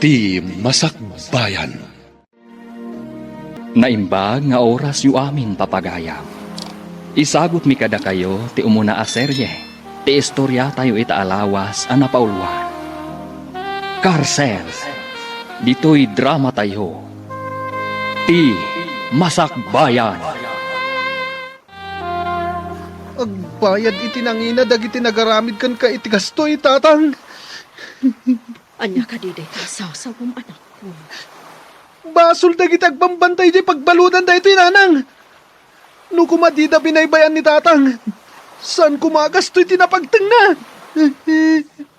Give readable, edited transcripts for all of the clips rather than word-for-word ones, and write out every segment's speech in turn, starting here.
Ti Masakbayan. Naimbag nga oras yu amin papagayam. Isagot mi kada kayo ti umuna a serye. Ti istorya tayo itaalawas a napauluan. Karsel. Dito'y drama tayo. Ti Masakbayan. Agbayad iti nangina dagiti nagaramid kan ka iti gastoy tatang. Anya ka diday tasawsawam anak ko. Basol dagiti agbambantay di pagbaludan da ito inanang. No kumadida binaybayan ni tatang. Saan kumagastoy tinapagteng na?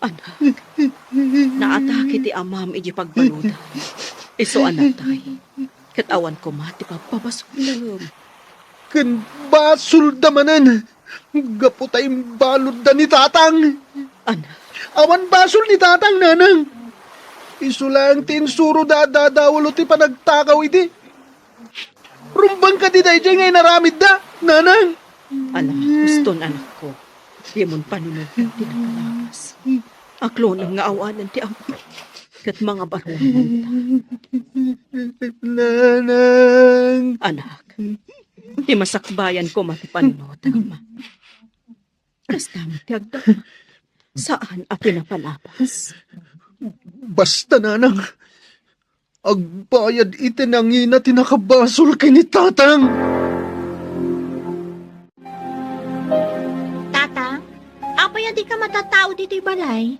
Anak, naatake ti amam iji pagbaludan. Iso anak tay. Katawan ko mati pagpapasulam. Kan basol damanan. Gapo tayong balod da ni tatang. Anak, Awan basol ni tatang nanang. Iso lang tinsuro dadawalo ti panagtakaw iti. Rumbang ka di dayjay ngay naramid da, nanang. anak, gusto na anak ko. Di mon panunog ka ti nakalakas. Aklo nang nga awanan ti amam. Kat mga barungan ta. Nanang. Anak, di masakbayan ko matipanotama. Kasta ti agdama. Saan a pinapalapas? Basta nanang. Agbayad iti nangina tinakabasol kay ni tatang. Tata, apay di ka matatao dito'y balay?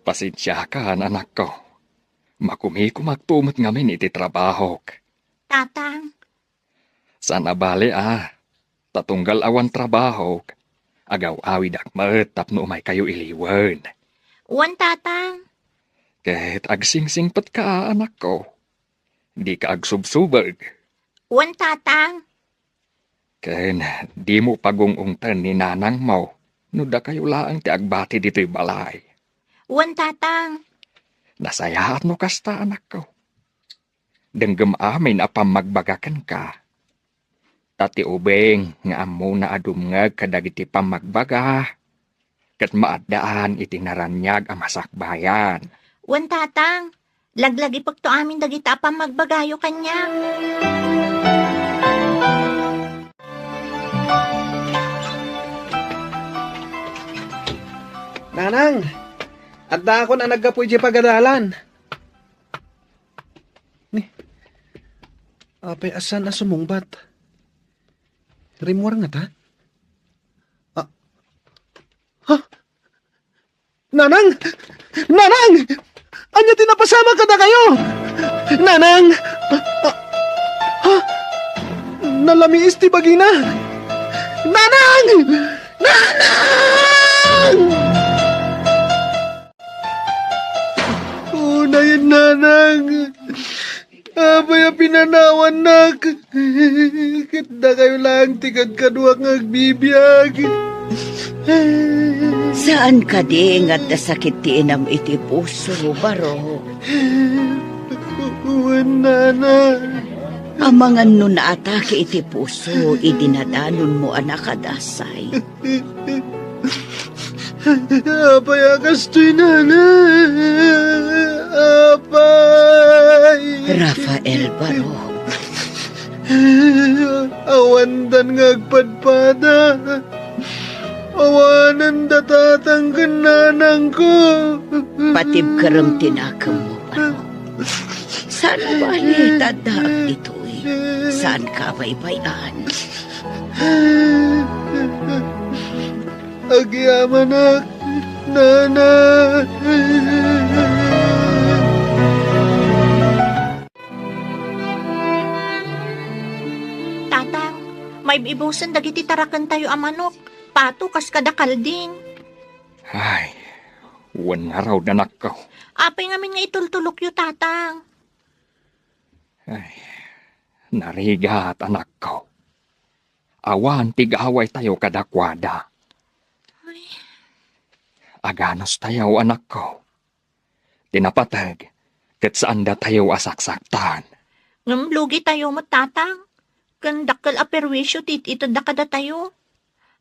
Pasensya ka, anak ko. Makumi ko magtumot ngamin iti trabaho. Tatang, Sana bali tatunggal awan trabaho. Agaw awid akmat tapno umay kayo iliwan. uwan tatang. Kahit agsingsingpat ka, anak ko. Di ka agsubsubag. Uwan tatang. Ken di mo pagungungtan ni nanang mo. Nuda kayo laang ti agbati dito'y balay. Uwan tatang. Nasayahat no kasta, anak ko. Denggem amin apam magbagakan ka. Tati ubeng nga amo na adumngag kadagiti pamagbaga. Kat maadaan iti naranyag ang masakbayan. Uwan tatang. Laglag ipagto amin dagita pa magbagayo kanya. Nanang, adda ako na naggapoy di pagadalan. Ni, apay asan na sumungbat? Rimwar nga ta? Ha? Nanang! Nanang! Anya tinapasama ka na kayo! Nanang! Ha? Nalamiis ti bagina! Nanang! Nanang! Unayin, nanang! Abay pinanawan nak! Kita kayo lang tigad kadwa ng agbibiyag! Saan ka di nga dasakit ti inam iti puso, baro? Uwan, nanang! Amangan no naatake iti puso, idinadanon mo anak adasay. Apay akastoy, nanang! Apay! Rafael Baro, Awandan ngagpadpada. Awanan datatang kananang ko. patib karem tinakam mo, Baro. Saan mo bali tadaak dito'y? Saan ka baybayan? Agyamanak, nanay. Tatang, may ibusan dagiti tarakan tayo a manok. Pato kas kadakal din. Ay, wan nga raw danak ko. Apay ngamin nga itultulok yu tatang. Ay, narigat anak ko. Awan tigaway tayo kadakwada. Aganos tayo anak ko. Tinapatag, kat saan da tayo asaksaktan. Lugi tayo mo tatang. Kandakal a perwisyo iti da kada tayo.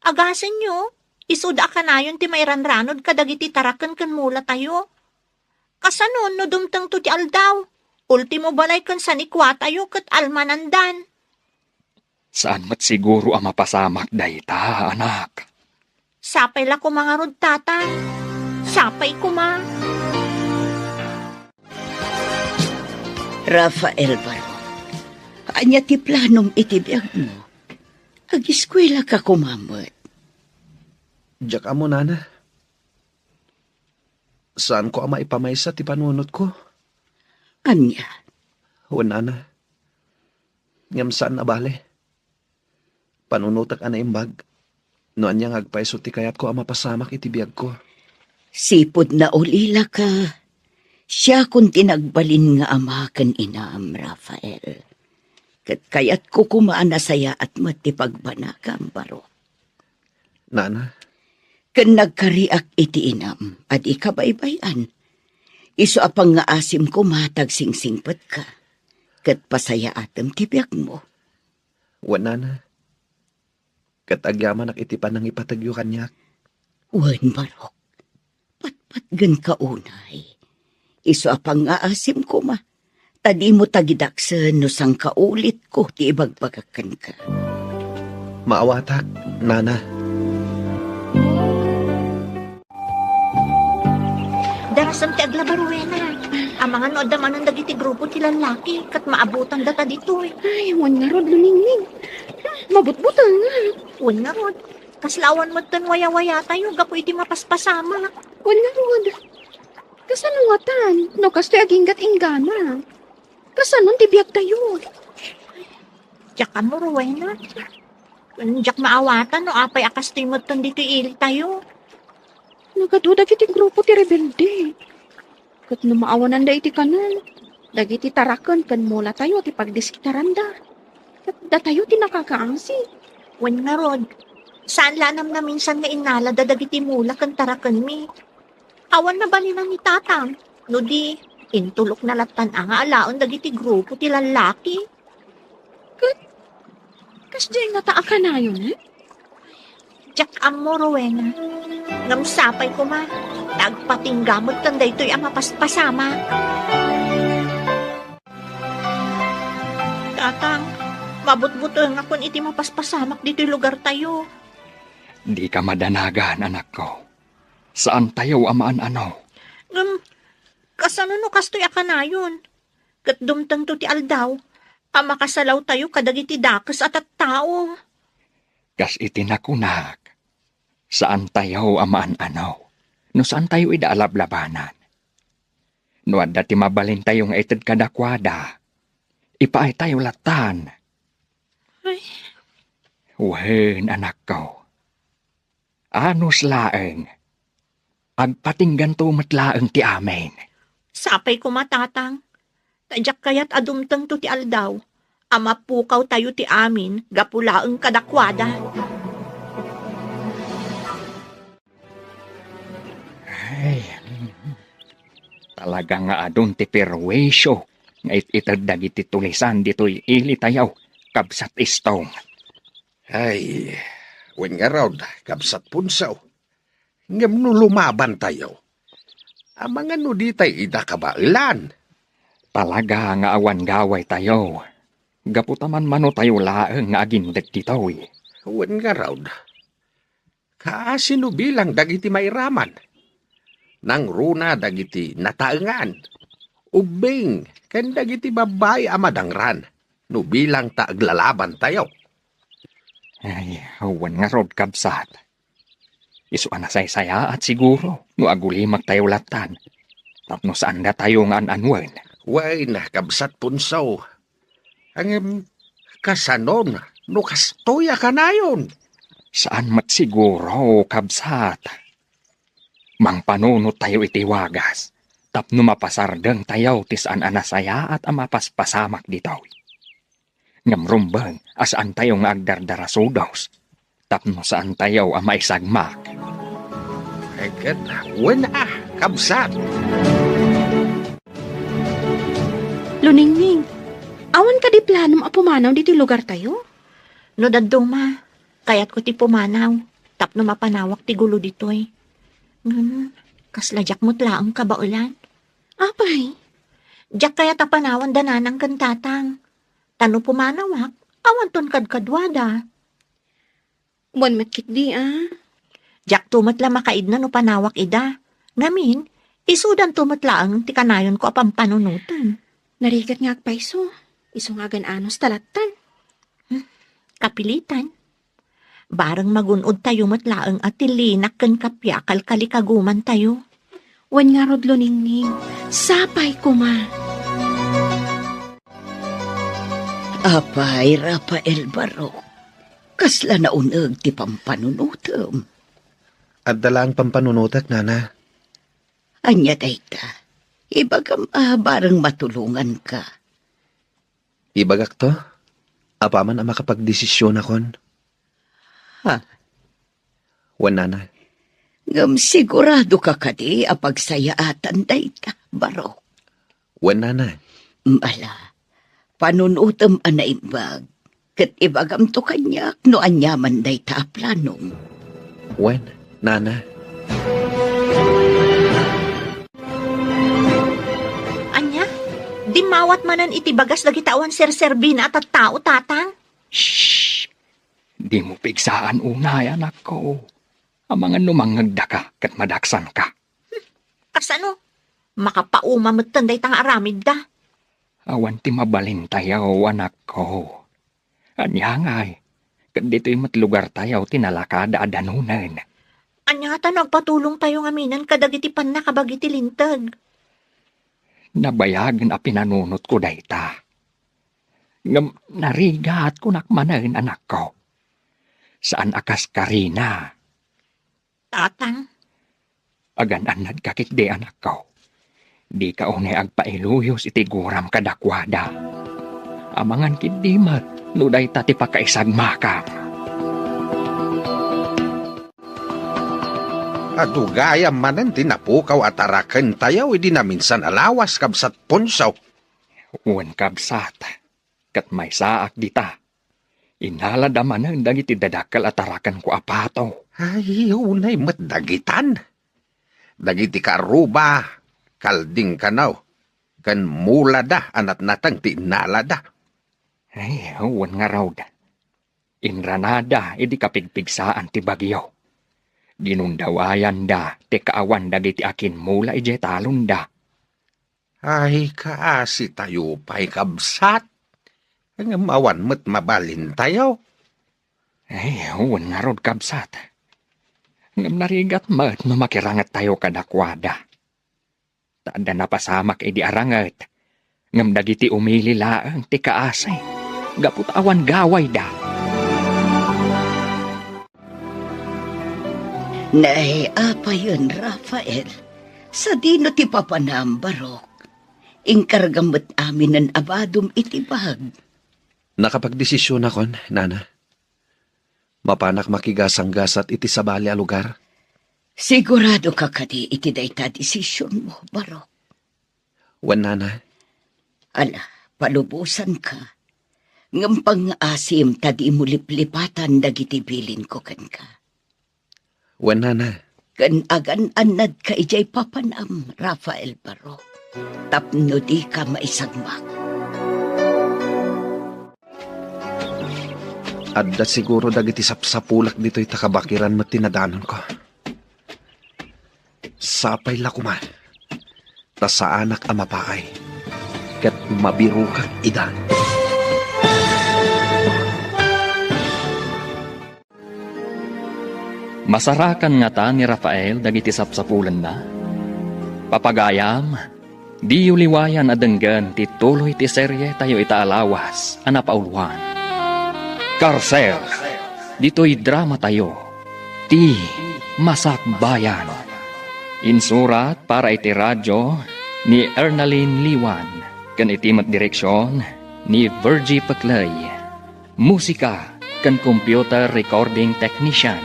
Agasan nyo, isuda ka na yun ti mairanranod kadagiti tarakan kan mula tayo. Kasanon no dumtang to ti aldaw. Ultimo balay kan sa nikwa tayo kat almanandan. Saan mat siguro ang mapasamak dayta, anak? Sapay la ko mga rod tatang. Sapay ko ma. Rafael Baro, anya ti planong itibiyag mo. Ag-eskwela ka kumamot. Diyak amo, nana. Saan ko ama ipamaysa ti panunot ko? Anya, O, nana. Ngam saan na bale? Panunutak ana imbag. No anya ngagpaiso ti kayat ko ama pasamak iti biyag ko. sipod na ulila ka. Siya kung tinagbalin nga ama kan inaam, Rafael. Kat kayat ko kumaan na saya at matipagbana kang Baro. Nana, Kan nagkariak iti inam, at ikabaybayan. Iso apang nga asim ko matag singsingpet ka. Kat pasaya atem tibiyag mo. wa nana. Katagyaman ak iti panang ipatagyo kanyak. Wan Barok, patpatgan ka unay. Iso apang nga asim ko ma. Tadi mo tagidaksen no sang kaulit ko ti ibagbagakan ka. Maawatak, nana. Darasam ti agla baruena. Ang mga no adamanan dagiti grupo ti lalaki kat maabutan data dito eh. Ay, wan nga rod, luningning. Mabutbutan nga. Wan nga rod. Kaslawan mo tan waya-waya tayo gapo iti mapaspasama. Wan nga rod. Kasano nga tan? No, kasto aginggat inggana. Kasanon ti biyag tayo. Diyak mo, Rowena. Diyak maawatan no apay akas tayo mo tan dito ili tayo. Nagaduda kiti grupo ti rebelde. Kat no maawanan da iti kanan. Dagiti tarakan kan mula tayo ti pagdiskitaran da. Kat da tayo ti nakakaangsi. Wan nga rod. Saan lanam na minsan nga inala dadagiti mula kan tarakan mi. Awan na balinan ni tatang. No di, intulok na latan ang alaon dagiti grupo ti lalaki. Kas di nga taa ka na yun, eh? Diyak mo, Rowena. Ngamsapay ko ma. Tagpatinggamot tanda ito'y ang mapaspasama. Tatang, mabutbuto nga kung iti mapaspasamak dito'y lugar tayo. Di ka madanagan, anak ko. Saan tayo amaan ano? Kasano no kastoy akanayon? Kat dumtang to ti aldaw, amakasalaw tayo kadagiti dakes at tao. Kas itinakunak. Saan tayo amaan ano? No saan tayo idaalablabanan? No adda ti mabalin tayo nga ited kadakwada. Ipaay tayo latan. Ay. Wen, anak ko. Anos laeng. Agpatinggan to matlaeng ti amin. Sapay ko matatang. Tadyak kayat adumtang to ti aldaw. Amapukaw tayo ti amin, gapulaeng kadakwada. Ay, talaga nga adun ti perwisyo. Nga ititad dagiti tulisan dito'y ili tayaw. Kabsat istong. Ay, wen nga raw, kabsat punsaw. Ngam no lumaban tayo. Ang mga no di tayo idakabailan. Talaga nga awan gaway tayo. Gaputaman mano tayo laeng nga agindet dito'y. Wen nga raw, kaasino bilang dagiti mairaman. Nang runa dagiti nataengan. Ubing, ken dagiti babay amadangran. No bilang taaglalaban tayo. Ay, awan nga rod kabsat. Isu anasay-saya at siguro, no agulimag tayo latan. Tapno saan na tayo nga ananwen. Way na kabsat punsaw. Ang kasanon, no kastoya ka na yun. Saan mat siguro, kabsat? Mang panunot tayo itiwagas. Tapno mapasardeng tayo ti saan anasaya at amapaspasamak dito. Ngamrumbang, asaan tayo nga agdardarasudos. Tapno saan tayo amaisagmak. Eket, wala, kabsat. Luningning, awan ka di planong apumanaw dito lugar tayo? No daduma, kayat ko ti pumanaw. Tapno mapanawak ti gulo dito'y. Kasladyak mo't laang kabaulan. Apay, Diyak kaya tapanawan dananang kan tatang. Tano pumanawak, awan ton kadkadwada. buwan matkit di Diyak tumatla makaid na no panawak ida. Ngamin, isudan tumatlaang ti kanayon ko apang panunutan. Narigat nga agpaiso. Iso nga anos talatan. Kapilitan. Barang magunod tayo matlaang at tilinak kan kapyakal kalikaguman tayo. Wan nga rodlo ningning. Sapay ko ma. Apay, Rafael Barok. Kasla na uneg ti pampanunutom. At dalang pampanunutak, nana. Anya dayta. Ibagam barang matulungan ka. Ibagak to? Apaman ang makapagdesisyon akon? Ha? Wan, nana. Ngam sigurado ka kadi apagsayaatan dayta, Barok. Wan, nana. Mala, panunutom anaimbag. Kat ibagam to kanyak no anyaman dayta planong. Wan, nana. Anya, di mawat manan itibagas dagitawan serserbina at tao tatang. Shh! Di mo pigsaan unay, anak ko. Ang mga numangagda ka, kat madaksan ka. Kasano? Makapaumamatan day tang aramid da. Awan ti mabalin tayaw, anak ko. Anyangay, kat dito'y matlugar tayaw tinalakada adanunan. Anya ta nagpatulong tayo ngaminan kadagiti pan nakabagiti lintag. Nabayagan a pinanunot ko dayta. Ngam narigat ko nakmanain, anak ko. Saan akas karina? Tatang, Agan-anad kakit de, anak ko. Di ka unay agpailuyos iti guram kadakwada. Amangan kidimat, nuday tati pakaisagmakam. Adugaya manan tinapukaw at arakan tayaw, hindi na minsan alawas kabsat ponsaw. Uwan kabsat, kat may saak dita. Inaladaman ang dagiti dadakal at arakan ko apato. Ay, unay matdagitan. Dagiti karuba, kalding kanaw. Kan mulada, anat natang tinalada. Ay, uwan nga raw da. Inranada, idi kapigpigsaan ti bagyo. Ginundawayan da, ti kaawan dagiti akin mula ije talon da. Ay, kaasi tayo pa'y kabsat. Ang mawan mo't mabalin tayo. Ay, uwan nga raw kabsat. Ngam narigat mat no makirangat tayo kadakwada. Taanda na pasamak edi arangat. Ngam dagiti umili laang ti kaasay. Gaput awan gaway da. Nay, apa yun, Rafael? Sa dino ti papanam, Barok. Ingkargamot amin ng abadom itibag. Nakapagdesisyon akon, nana. Mapanak makigasang-gasat iti sabali a lugar. Sigurado ka kadi iti dayta desisyon mo, Barok. Wan, nana. Ala, palubusan ka. Ngampang asim tadi mo liplipatan dagiti bilin ko kan ka. Wan, nana. Kan agan anad ka ijay papanam, Rafael Barok. Tapno di ka maisagmak. Adda siguro dagiti sapsapulak dito'y takabakiran mat tinadanon ko. Sapay lakuman. Ta sa anak amapaay. Kat mabiru kang idan. Masarakan nga ta ni Rafael dagiti sapsapulan na. Papagayam, di uliwayan adenggan ti tuloy ti serye tayo itaalawas anapauluan. Karsel, dito'y drama tayo. Ti Masakbayan. Insurat para iti radyo ni Ernaline Liwan. Kan itimat direksyon ni Virgie Paclay. Musika kan computer recording technician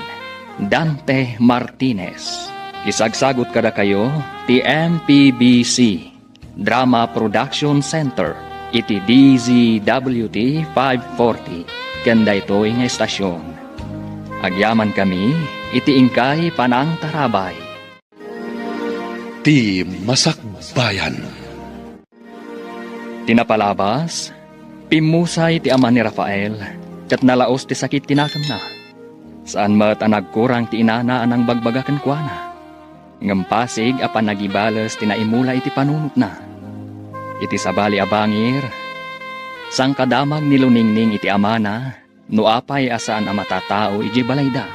Dante Martinez. Isagsagot kada kayo ti MPBC Drama Production Center iti DZWT 540 kanda ito nga estasyon. Agyaman kami iti ingkay panang tarabay. ti masakbayan. Tinapalabas, pimusay ti ama ni Rafael, kat nalaos ti sakit tinakam na. Saan mat ang nagkurang ti inana anang bagbagakan kwa na. Ngampasig apan nagibalas tinaimula iti panunot na. Iti sabali abangir, sang kadamag niluningning iti ama na, no apay asaan ang matatao iti balayda.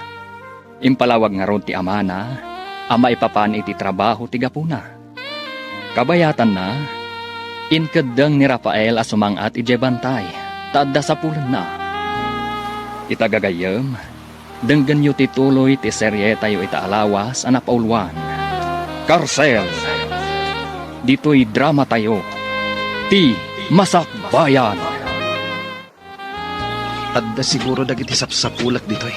Impalawag nga ron ti ama na, ama ipapan iti trabaho ti gapuna. Kabayatan na, inkadang ni Rafael asumangat iti bantay, taadda sa pulan na. Itagagayam, denggan yu ti tuloy ti serye tayo itaalawas ang napauluan. Karsel, dito'y drama tayo, ti masakbayan. Adda siguro dagiti sapsapulat ditoy.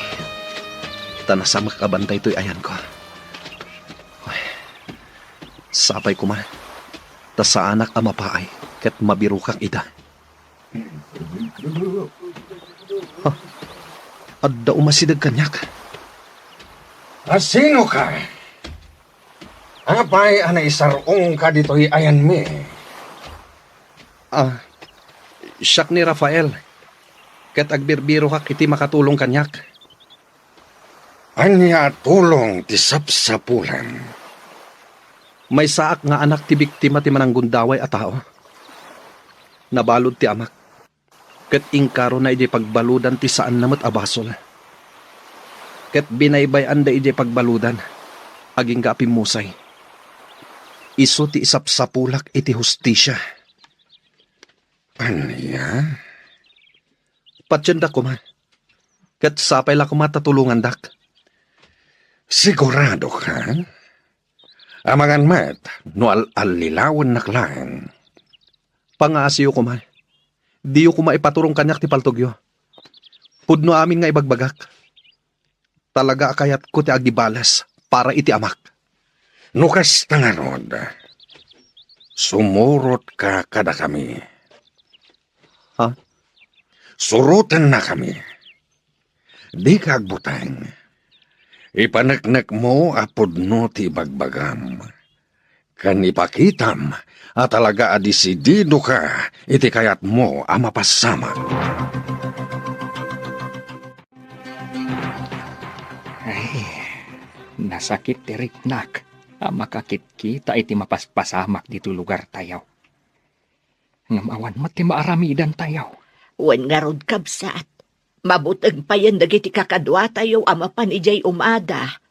Tanasa makabantay to'y ayan ko. Uy, sapay ko man. Ta sa anak amapaay, ket mabirukak ida. Adda umasidag kanyak. Sino ka? Apay ana isarong ka dito'y ayan mi. Siyak ni Rafael. Ket agbirbiro kak iti makatulong kanyak. Anya tulong ti sapsapulan. May saak nga anak ti biktima ti mananggundaway a tao. Nabalod ti amak. Ket ingkaro na iti pagbaludan ti saan namat abasol. Ket binaybayan da iti pagbaludan. Aging kapimusay. Isu ti isapsapulak iti hustisya. Anya? Patsenda ko man. Ket sapay la ko matatulungan dak. Sigurado ka? Amangan mat, no al-alilawan naklaan. Pangasiyo ko man. Diyo ko maipaturong kanyak ti paltogyo. Pudno amin nga ibagbagak. Talaga akayat ko ti agibalas para iti amak. Nukas tanganod, sumurot ka kada kami. Ha? Surutan na kami. Di ka agbutang. Ipanaknak mo apod no ti bagbagam. Kan ipakitam at talaga adisidido ka iti kayat mo ang mapasama. Ay, nasakit ti riknak. Makakit kita iti mapaspasamak dito lugar tayaw. Ngamawan mo ti maaramidan tayaw. Wan nga rod kabsat. Mabutag pa yan dagiti kakadwa tayo ama panijay umada.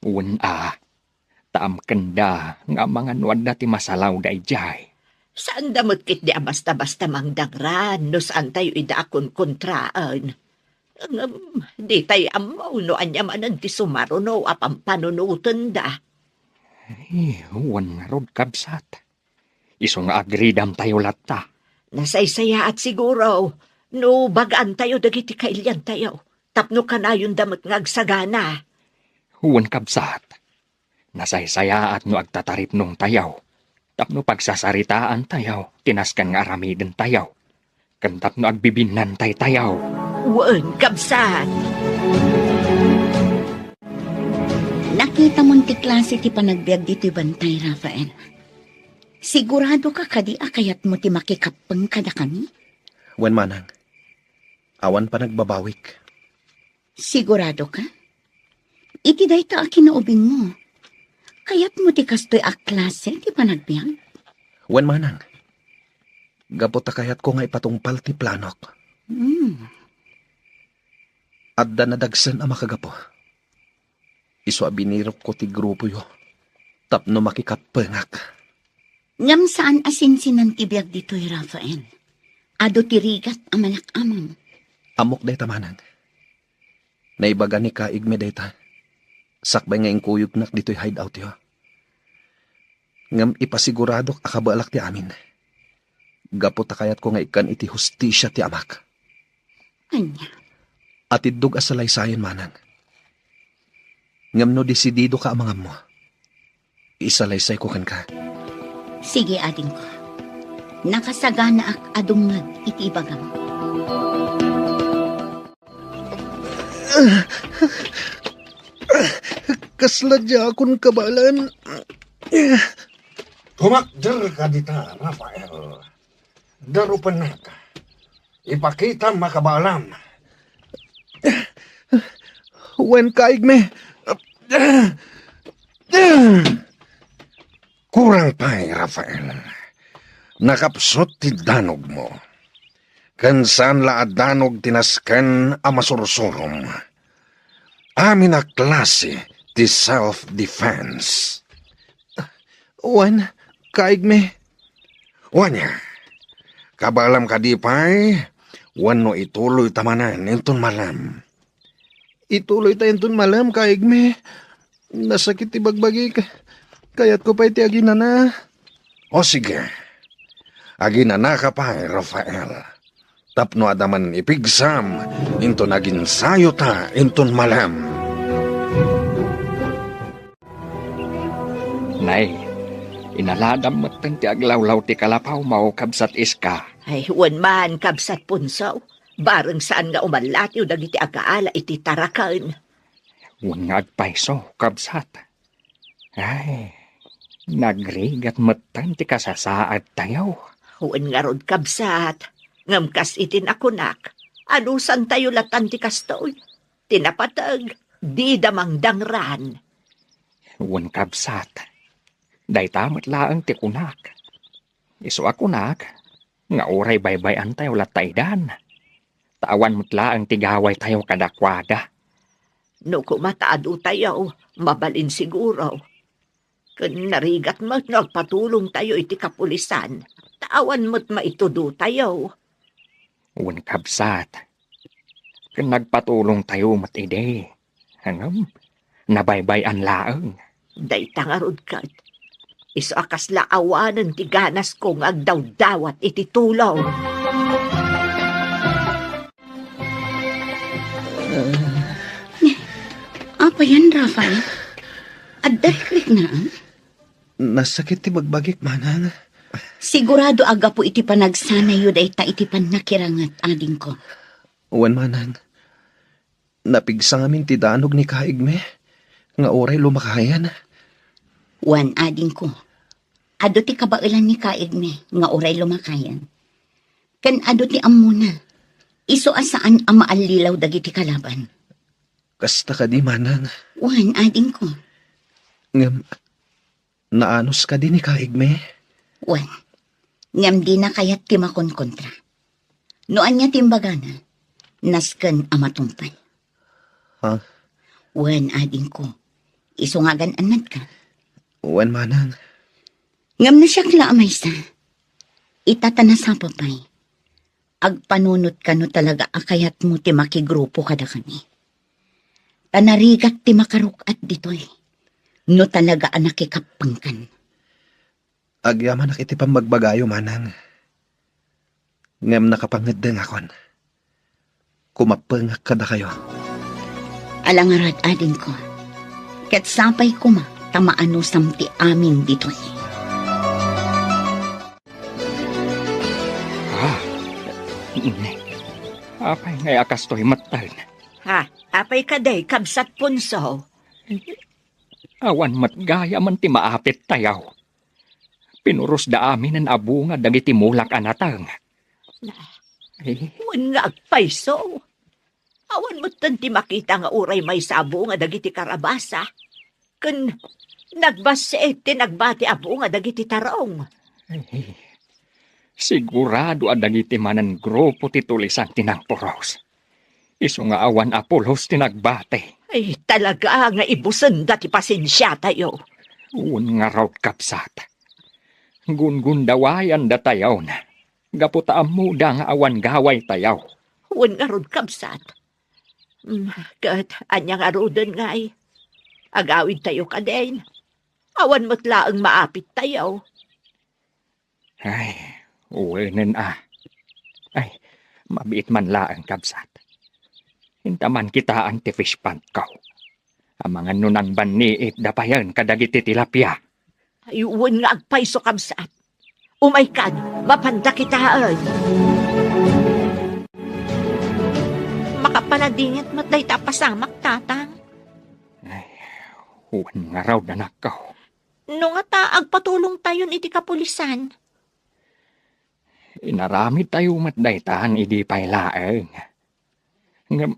Wan taam kenda nga mga nuad na ti masalaw da ijay. Saan damot kit di basta-basta mangdagran no saan tayo idaakon kontraan. Di tayo amaw no anyamanan ti sumaro no apampanunutan da. Ay, wan nga rod kabsat. Iso nga agridam tayo latta. Nasaysaya at siguro, no bagaan tayo dagiti kailyan tayo. Tapno ka na yung damot nga agsagana. Huwan kabsat. Nasaysaya at no agtatarip nung tayaw. Tapno pagsasaritaan tayaw, tinaskan nga aramidin tayaw. Kantap no agbibinan tayaw. Wan kabsat. Nakita mong ti klase ti panagbiag dito'y bantay, Rafael. Sigurado ka kadi akayat mo ti makikapeng kada kami? Wen manang. Awan pa nagbabawik. Sigurado ka? Iti day ta kinaubing mo. Kayat mo ti kastoy a klase ti panagbiag? Wen manang. Gapot kayat ko nga ipatungpal ti planok. Adda na dagsan ang makagapo. Isu abinirok ko ti grupo yo. Tapno makikapengak. Ngam saan asinsinan ti biag dito'y, Rafael? Ado ti rigat amanak amang. Amok day tamanang. Naibaga ni kaig me day ta. Sakbay nga ingkuyog nak dito'y hideout yo. Ngam ipasiguradok akabalak ti amin. Gapot kayat ko nga ikan iti hustisya ti amak. Anya? At idug asalay sayon manang. Ngam no desidido ka amangam mo. Isalaysay ko kan ka. Sige, ading ko. Nakasagana ak adungag iti ibagam. Kasladya akong kabalan. Kumakder ka dita, Rafael. Darupan na ka. Ipakita makabalam. Wen kaigme. Kurang pa'y, Rafael. Nakapsot ti danog mo. Kansan laad danog tinasken a masursurom. Amin a klase ti self-defense. Wen kaigme. Wanya, kabalam ka di pa'y, wano ituloy tamanan inton malam. Ituloy tayo tun malam kaigme. Nasakit ti bagbagi kayat ko pa iti agina na. O sige, aginana ka pa'y, Rafael. Tapno adaman ipigsam, inton agin sayo ta inton malam. Nay, inaladam mo't ti aglawlaw ti kalapaw mao kabsat iska. Ay, wan man, kabsat punsaw. Bareng saan nga umalat yung dagiti agaala iti tarakan. Wan nga agpaiso kabsat. Ay, nagrigat mo't ti kasasaad tayo. Wan nga rod kabsat. Ngamkas itin akunak. Anusan tayo latan ti kastoy. Tinapatag, di damang dangran. Wan kabsat. Day tamat laang ti kunak. Iso akunak, nga oray baybayan tayo lataydan. Tawan mo't laang ti gaway tayo kadakwada. No kumataado tayo, mabalin siguro. Kun narigat mo't nagpatulong tayo iti kapulisan, tawan mo't maitudo tayo. Wan kabsat. Kung nagpatulong tayo mo't ide. Hangam, nabaybayan laang. Day tangarod kat. Iso akas laawanan ti ganas kong agdaw-dawat iti tulaw. Apa yan, Rafael? Addariklik na. Nasakit ti bagbagik manang. Sigurado aga po iti panagsanayo da ita iti panakirangat ading ko. Wen manang. Napigsa ngamin ti danog ni kaigme. Nga oray lumakayan. Wan ading ko. Ado ti kabailan ni kaigme nga oray lumakayan. Kan ado ti amuna. Iso asaan ang maalilaw dagiti kalaban. Kasta ka di manang. Wan ading ko. Ngam, naanos ka di ni kaigme. Wan. Ngam di na kayat ti makonkontra. Noan niya timbagana. Nasken amatumpay. Ha? Wan ading ko. Iso nga gananad ka. Wen manang. Ngam na siya klaamay sa. Itatana sa papay. Agpanunot ka no talaga akayat mo ti makigrupo kada kami. Tanarigat ti makarukat ditoy. No talaga anakikapangkan. Agyaman na kiti pamagbagayo manang. Ngam nakapangedeng akon. Kumapeng kada kayo. Alangarad adin ko. Ket sapay kuma tamaano samti amin ditoy. Apay ngay akas to'y matal. Ha, apay kaday kabsat punso. Awan matgaya man ti maapit tayaw. Pinuros da amin ang abunga dagiti mulak anatang. Wan nga agpaiso. Awan mo't ti makita nga uray may sabo nga dagiti karabasa. Kun nagbase ti nagbati abo nga dagiti tarong. Sigurado adagiti manan grupo ti tulisan tinangpuros. Iso nga awan apulos tinagbate. Ay talaga nga ibusan dati pasensya tayo. Un nga raw kapsat. Gungundawayan da tayaw na. Gaputaam muda nga awan gaway tayaw. Wan nga rod kabsat. Kat anyang arudan nga ay. Agawid tayo kaden. Awan mo't laang maapit tayo. Ay, uwenen Ay, mabiit man laang kabsat. Hintaman kita ang ti fish pond ko. Ang mga nunang baniit dapayan kadagiti tilapia. Ayun nga agpaiso kabsat. Umaykan, mapanda kitaan. Makapaladingit matay tapasamak tatang. Ay, huwan nga raw na nakaw. No nga ta, agpatulong tayon iti kapulisan. Inaramid tayo matdaytan, idi pa'y laeng. Ngam,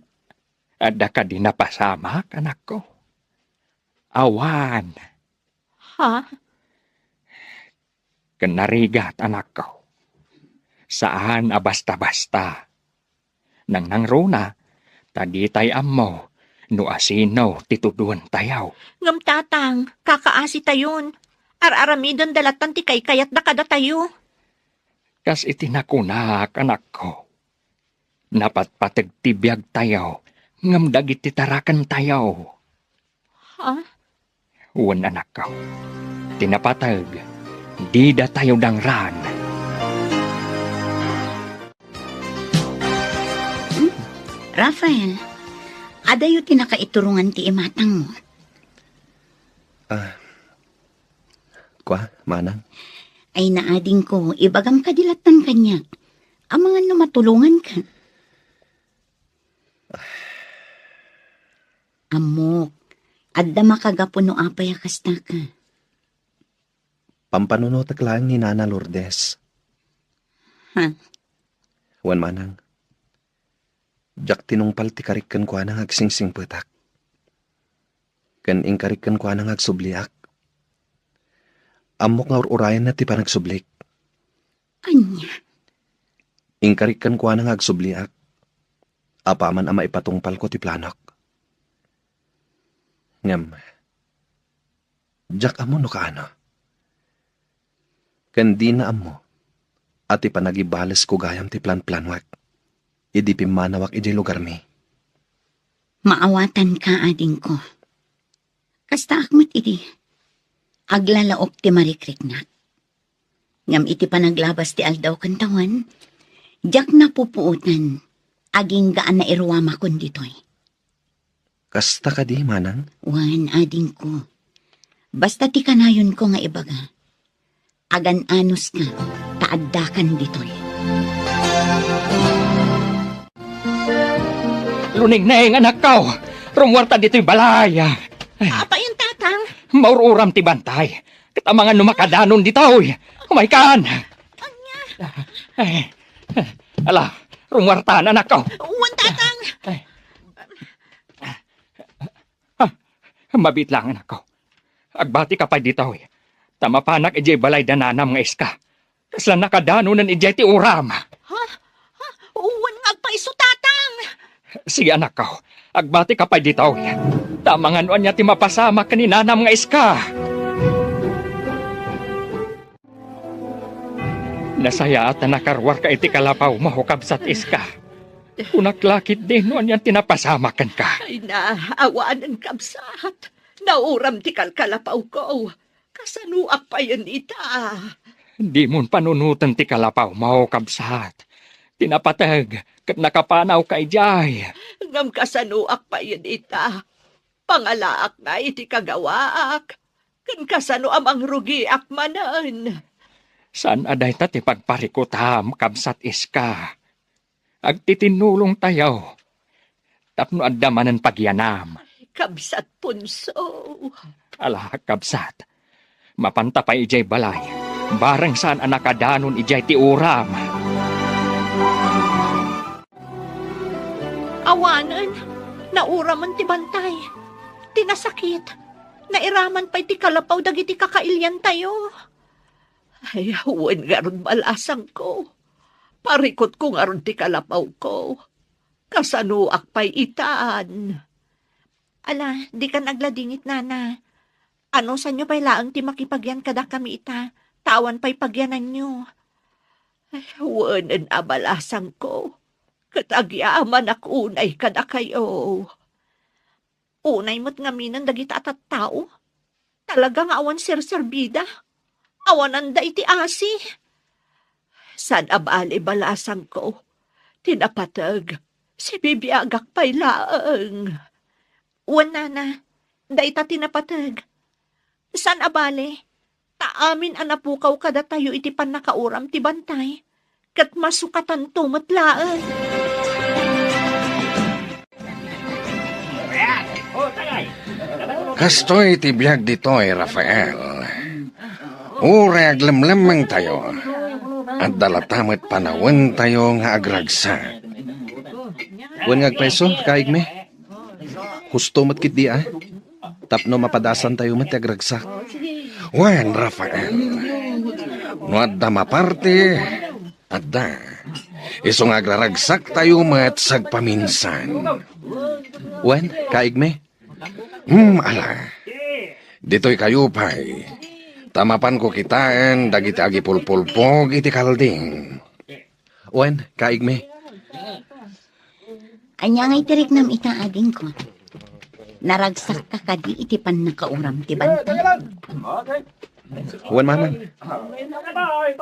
ada ka di napasamak, anak ko. Awan, Ha? kanarigat, anak ko. Saan basta-basta. Nang nangruna, tadi tay ammo, no asino tituduan tayaw. Ngam tatang, kakaasi tayon. Ar-aramidon dalatan ti kayat da kada tayo. Kas itinakunak, anak ko. Napatpatag tibiyag tayaw, ngam dagit titarakan tayaw. Ha? Uwan, anak ko. Tinapatag, di da tayo dangran. Rafael, adayo tinakaiturungan ti imatang mo. Kwa, manang? Ay naading ko, ibagam kadilatan kanya. Ang mga matulungan ka. Amok, adda makagapo no apay kasta ka. Pampanunotag lang ni Nana Lourdes. Ha? Wan manang. Jak tinungpal ti karikan kwa nang agsingsing petak. Kan ing karikan kwa nang agsubliak. Amok nga urayan na ti panagsublik. Anya? Ing karikan kwa nang agsubliak. Apaman ama ipatungpal ko ti planok. Ngam. Jak amo no kaano. Kan di na amo. At ipanagibales ko gayam ti plan-planwak. Idi pimanawak iji lugar mi. Maawatan ka, ading ko. Kasta akmat iti. Aglalaok ti marikriknak. Ngam iti panaglabas ti aldaw kantawan, jak na pupuutan, aging gaan na irwama kon ditoy. Kasta ka di, manang? Wan, ading ko. Basta ti kanayon ko nga ibaga. Agan-anos ka, taaddakan ditoy. Luning-neng, anak ko. Rumwarta dito'y balaya. Apa yung tatang? Maururam ti bantay. Katamangan numakadanon dito'y. Umaykan. Ala, rumwartaan, anak ko. Uwan tatang! Mabit lang, anak ko. Agbati ka pa dito'y. Tamapanak ijay balay dananam nga iska. Kasla nakadanon ijay ti uram. Uwan nga paiso tatang! Sige, anak ko. Agbati ka pa dito. Tamangan niya ti mapasama kanina na mga iska. Nasaya at nakarwar ka iti kalapaw mahukab sat iska. Unaklakit din niya tinapasama kan ka. Ay na, awanan kabsat. Nauram ti kalkalapaw ko. Kasanuak pa yun ita. Di mon panunutan ti kalapaw mahukab sat. Tinapatag, kat nakapanaw kay jay. Ngam kasanuak pa yun ita. Pangalaak na iti kagawaak. Kan kasano amang rugiak manan. San aday ti pagparikutam kabsat iska. Agtitinulong tayo. Tapno adamanan pagyanam. Kabsat punso. Ala, kabsat. Mapanta pa ijay balay. Barang saan anakadanon ijay ti uram. Awanan, nauraman ti bantay. Tinasakit. Nairaman pa iti kalapaw dagiti kakailyan tayo. Ay, huwan nga ron malasang ko. Parikot ko nga ron ti kalapaw ko. Kasanuak pa'y itaan. Ala, di ka nagladingit, nana. Ano sa nyo pa'y laang ti makipagyan kada kami ita? Tawan pa'y pagyanan nyo. Ay, huwan ang abalasang ko. Katagyaman ak unay kada kayo. Unay mo't ngaminan dagita at tao. Talagang awan sir-serbida. Awanan da iti asi. San abali balasang ko. Tinapatag. Si bibiyagak pa'y laang. Uwan nana. Da ita tinapatag. San abali? Taamin anapukaw kada tayo iti panakauram ti bantay. Kat masukatan tumatlaan. Kastoy ti biyag ditoy, Rafael. Urag lemlemeng tayo. At dalatamet panawan tayo nga agragsak. Wen nga peso, kaig me. Husto mat kit di Tapno mapadasan tayo mat agragsak. Wen, Rafael. No adda maparte, adda. Isong agraragsak tayo mat sagpaminsan. Wen, kaig me. Ala. Dito'y kayo pa'y. Tamapan ko kitaan, dagiti agi pulpulpog, iti kalding. Wen, kaig me. Anya ngay tirik nam itaading ko. Naragsak ka kadi iti pan nakauram ti bantay. Wen manan.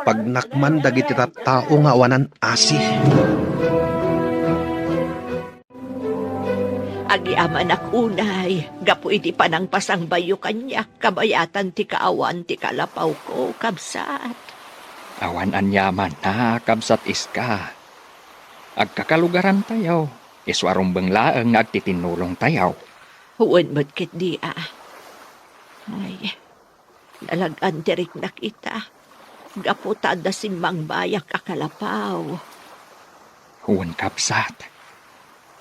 Pag nakman dagiti tattao nga awanan asi. Agi aman unay, gapu iti panang pasangbayo kanya, kabayatan ti kaawan ti kalapaw ko, kabsat. Awan anyaman na kabsat iska. Agkakalugaran tayo. Iswarong banglaang nga agtitinulong tayo. Huwag madkit di Ay, nalagan tirik na kita. Gapu tada simbang bayak akalapaw. Huwan kabsat.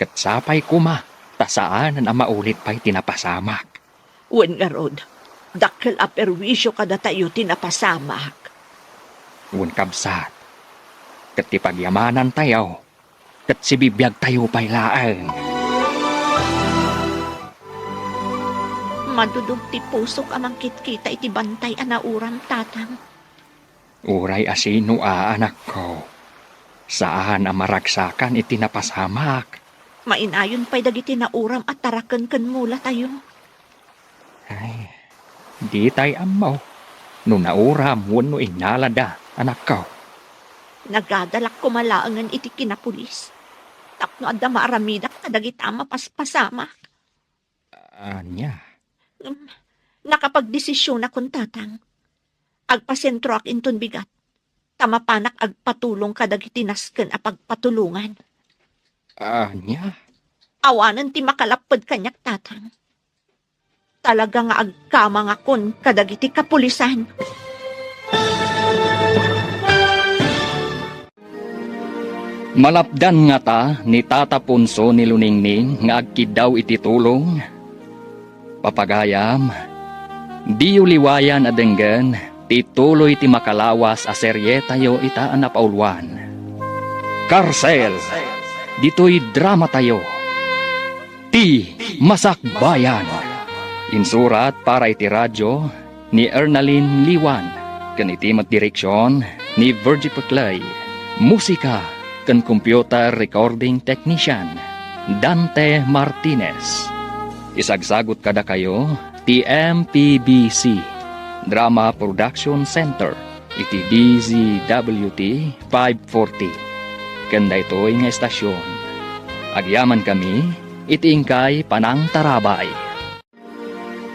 Katsapay kuma. Tasaan na maulit pa'y tinapasamak. Huwag nga rod, dakil aperwisyo kada tayo tinapasamak. Huwan kabsat. Katipagyamanan tayo. Katsibibiyag tayo pa'y laang. Madudog ti pusok amang kitkita iti bantay anauram tatang. Uray asino anak ko. Saan ang maragsakan itinapasamak? Mainayon pa'y dagiti nauram at taraken ken mula tayo. Ay, di tay amaw. No nauram, wano inalada, anak ko. Nagadalak ko malaangan iti kinapulis. Tapno adda maaramidak kadagita mapaspasamak. Anya, Nakapagdesisyon akong tatang. Agpasentro ak inton bigat. Tamapanak agpatulong kadagiti nasken a pagpatulungan. anya, Awanan ti makalapad kanyak tatang. Talaga nga agkamang akon kadagiti kapulisan. malapdan nga ta ni Tata Punso ni Luningning nga agkidaw iti tulong. Papagayam, di uliwayan adenggan, tituloy ti makalawas a serye tayo ita anapaulwan. Karsel, dito'y drama tayo. Ti Masakbayan. Insurat para iti radyo ni Ernaline Liwan. Kan itimat direksyon ni Virgie Puclay. Musika kan computer recording technician Dante Martinez. Isagsagot kada kayo ti MPBC Drama Production Center iti DZWT 540. Kanda ito'y nga estasyon. Agyaman kami iti ingkay Panang Tarabay.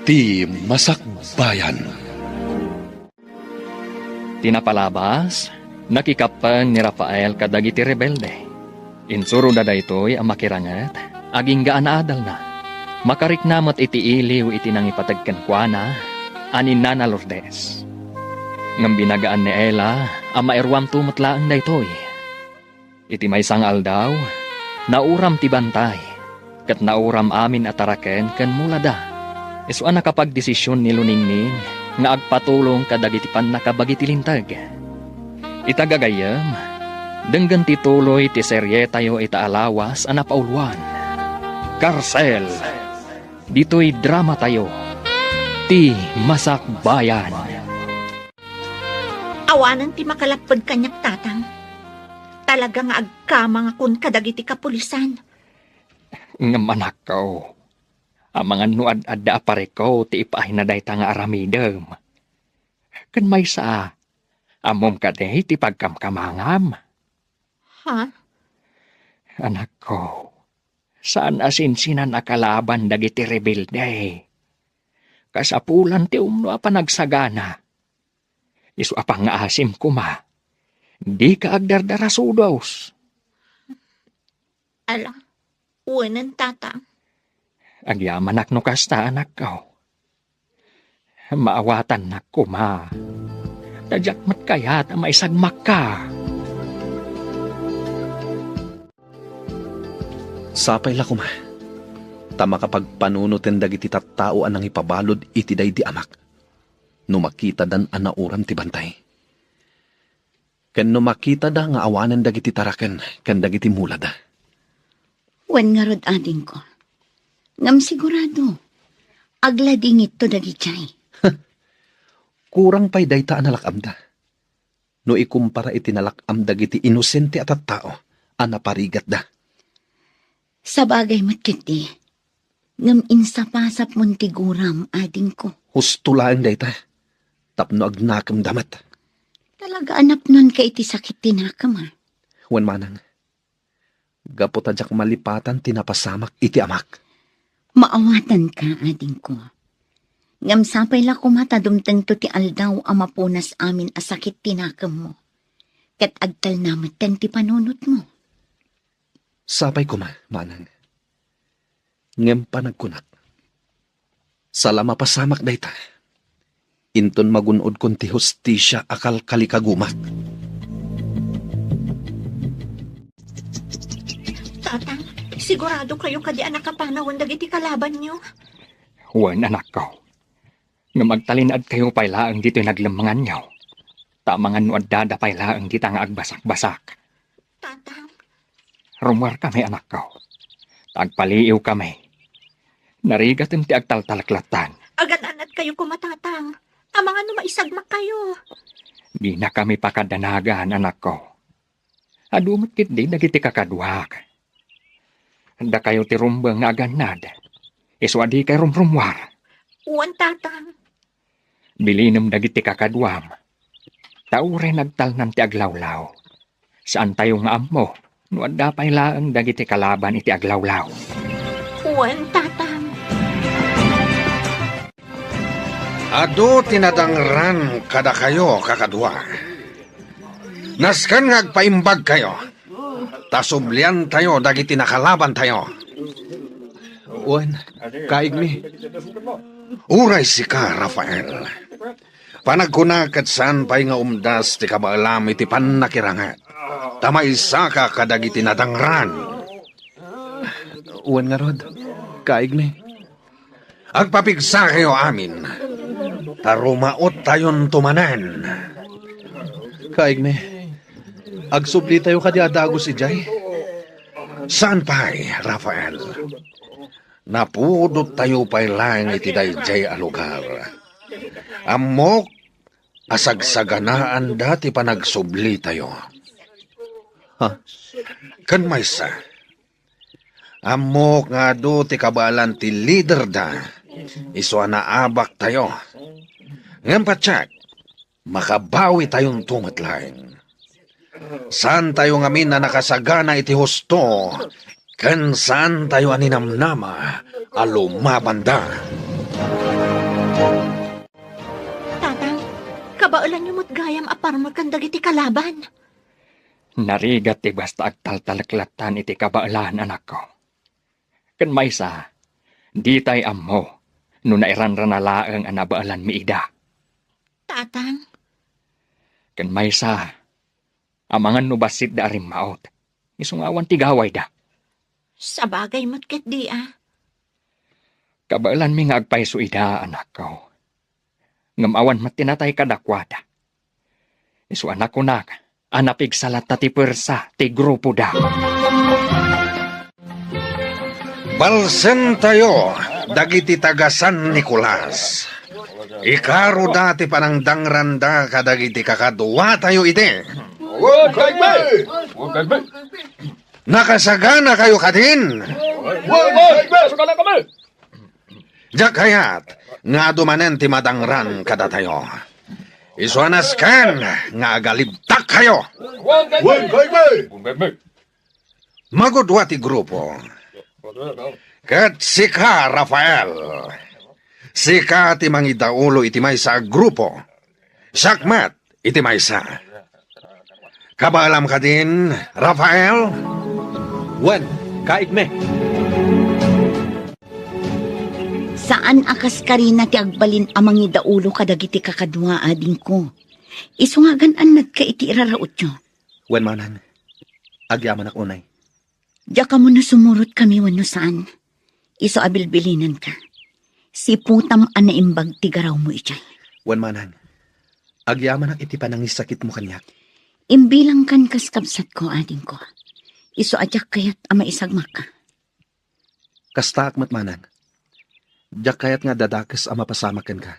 Ti Masakbayan. Tinapalabas, nakikapan ni Rafael kadagiti rebelde. Insuro na daytoy ang makirangat, aging gaan na adal na. Makariknamat iti iliw iti nang ipatagkan kwa na, anin na Lourdes. Ngam binagaan ni Ella, ang mairwam tumutlaang daytoy. Iti may sangal daw, nauram ti bantay, kat nauram amin ataraken kan mulada. Iso ang nakapagdesisyon ni Luningning, nga agpatulong kadagiti pan nakabagiti lintag. Itagagayam, denggan tituloy ti serye tayo itaalawas a napaulwan. Karsel, dito'y drama tayo. Ti Masakbayan. Awanan ti makalapad kanyak tatang. Talaga nga agkamang akon kadagiti kapulisan. Ngam anak ko, ang mga nuad-adda pare ko ti ipaay na day nga aramidem. Kan may sa, amom ka day ti pagkamkamangam. Ha? Anak ko, saan asinsinan akalaban dagiti rebelde? Kasapulan ti umno a panagsagana. Isu apang nga asim kuma, di ka agdardarasudos. Ala, uwanan tatang. Agyaman no kasta anak ko. Maawatan na kuma. Tadyak mat kayat ang maisagmak ka. Sapay la kuma. Tama kapag panunutin dagiti tattao anang ipabalod iti di amak. No makita dan anauram ti bantay. Ken no makita da nga awanan dagiti taraken ken dagiti mulada. Wen nga rod ading ko. Ngam sigurado. Aglading ito dagichay. Kurang pa'y dayta analakam da. No ikumpara iti nalakam dagiti inosente at tao anaparigat da. Sa bagay matkiti, ngam insapasap mon tiguram ading ko. Husto lang dayta. Tapno agnakam damat. Talaga anap nun ka iti sakit tinakam ha. Wen manang. Gapotadyak malipatan tinapasamak iti amak. Maawatan ka ading ko. Ngam sapay la kumata dumteng to ti aldaw ang mapunas amin a sakit tinakam mo. Kat agtal namat ten ti panunot mo. Sapay ko manang. Ngem pa nagkunak. Salama pasamak dayta. Inton magunod kon ti hustisya akal kalikagumak. Tatang, sigurado kayo kadi anak kapanawon dagiti kalaban nyo. Wen anak ko. Nga magtalinad kayo paylaang dito naglamangan nyo. Tamangan no adada paylaang dito nga agbasak-basak. Tatang, Rumar kami anak ko. Tagpaliiw kami. Narigatin ti agtaltalaklatan. agan-anad kayo kumatatang. Amang ano maisagmak kayo. Di na kami pakadanagan, anak ko. Adumot kit di dagiti kakadwak. Da kayo ti rumbang nga aganad. Iswadi kay rumrumwar. Uwan tatang. Bilinam dagiti kakadwam. Taure nagtalnan ti aglawlaw. Saan tayo nga ammo? Nuad dapay laang dagiti kalaban iti aglawlaw. Uwan tatang. Ado tinadangran kada kayo kakadwa. Naskan nga agpaimbag kayo. Tasublian tayo dagiti nakalaban tayo. Wen, kaig mi. Uray si ka, Rafael. Panagkunakat saan pa'y nga umdas ti kabaalam iti panakirangat. Tamaysa ka kadagiti nadangran. Wen nga rod, kaig mi. Agpapigsa kayo amin. Tarumaot tayon tumanan. Kaig mi. Agsubli tayo kadi adagos si Jay. Saan pa'y, Rafael? Napudot tayo pa'y lang iti dayjay a lugar. Amok, asagsaganaan dati pa nagsubli tayo. Ha? Kan maysa. Amok nga do ti kabalan ti leader da. Iswa na abak tayo. Ngayon patsak, makabawi tayong tumatlaing. Saan tayo ngamin na nakasagana iti husto, kan saan tayo aninamnama, alumabanda. Tatang, kabaulan nyo mo't gayam aparmot kan dagiti kalaban. Narigat ti basta agtaltalaklatan iti kabaalan, anak ko. Kan maysa, di tay ammo, no nairanran na laang anabaalan mi ida. Tatang, Kan maysa, amangan no basit da arim maot. Isungawan ti gaway da. sa bagay mo't ket di ah. Kabaalan mi nga agpayso ida, anak ko. Ngamawan matinatay kadakwada. Isu anak ko nak, anapig salat ti persa, ti grupo da. Balsen tayo, dagiti taga San Nicolas. Ikaro dati panang dangranda kadagiti kakadwa tayo ite. Nakasagana kayo kadin. Diyak kayat, nga dumanen ti madangran kada tayo. Isuanas kan, nga agalibtak kayo. Magudwa ti grupo. Kat sika, Rafael. Sika ti mangidaulo iti maysa grupo. Sakmat iti maysa. Kabalam ka din, Rafael? Wen, kaig mi. Saan akas karina ti agbalin amang idaulo kadagiti kakadwa ading ko. Isungagan anad ka iti iraraot nyo. Wen manang, agyaman ak unay. Diya ka mo na sumurot kami wano saan. Iso abilbilinan ka. Si putam anaimbag tigaraw mo ijay. Wen manang, agyaman ak iti panangisakit mo kanyak. Imbilang kan kaskabsat ko, ading ko. Iso adyak kayat ama isagmak ka. Kasta ak matmanang. Diyak kayat nga dadakes ama pasamakan ka.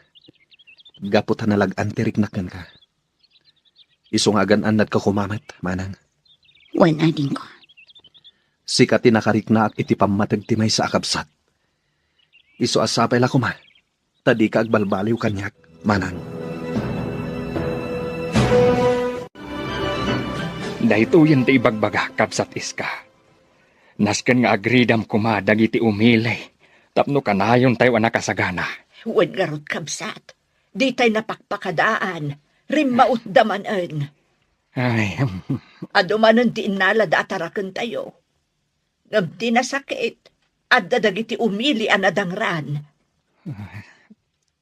Gapot hanalag antiriknakan ka. Isungagan anad ka kumamat, manang. Wan ading ko. Sikati nakarikna at iti pamatagtimay sa akabsat. Iso asapay la kuma. Tadi ka agbalbaliw kanyak, manang. Dahito yun ti ibagbaga kapsat iska. Nasken nga agridam kuma dagiti umili. Tapno kanayon tayo anakasagana. Wan garot kabsat. Di tayo napakpakadaan. Rimmaut damanan. Ay, Adumanan di inalad atarakan tayo. Ngam di nasakit. At dadagiti umili anadangran.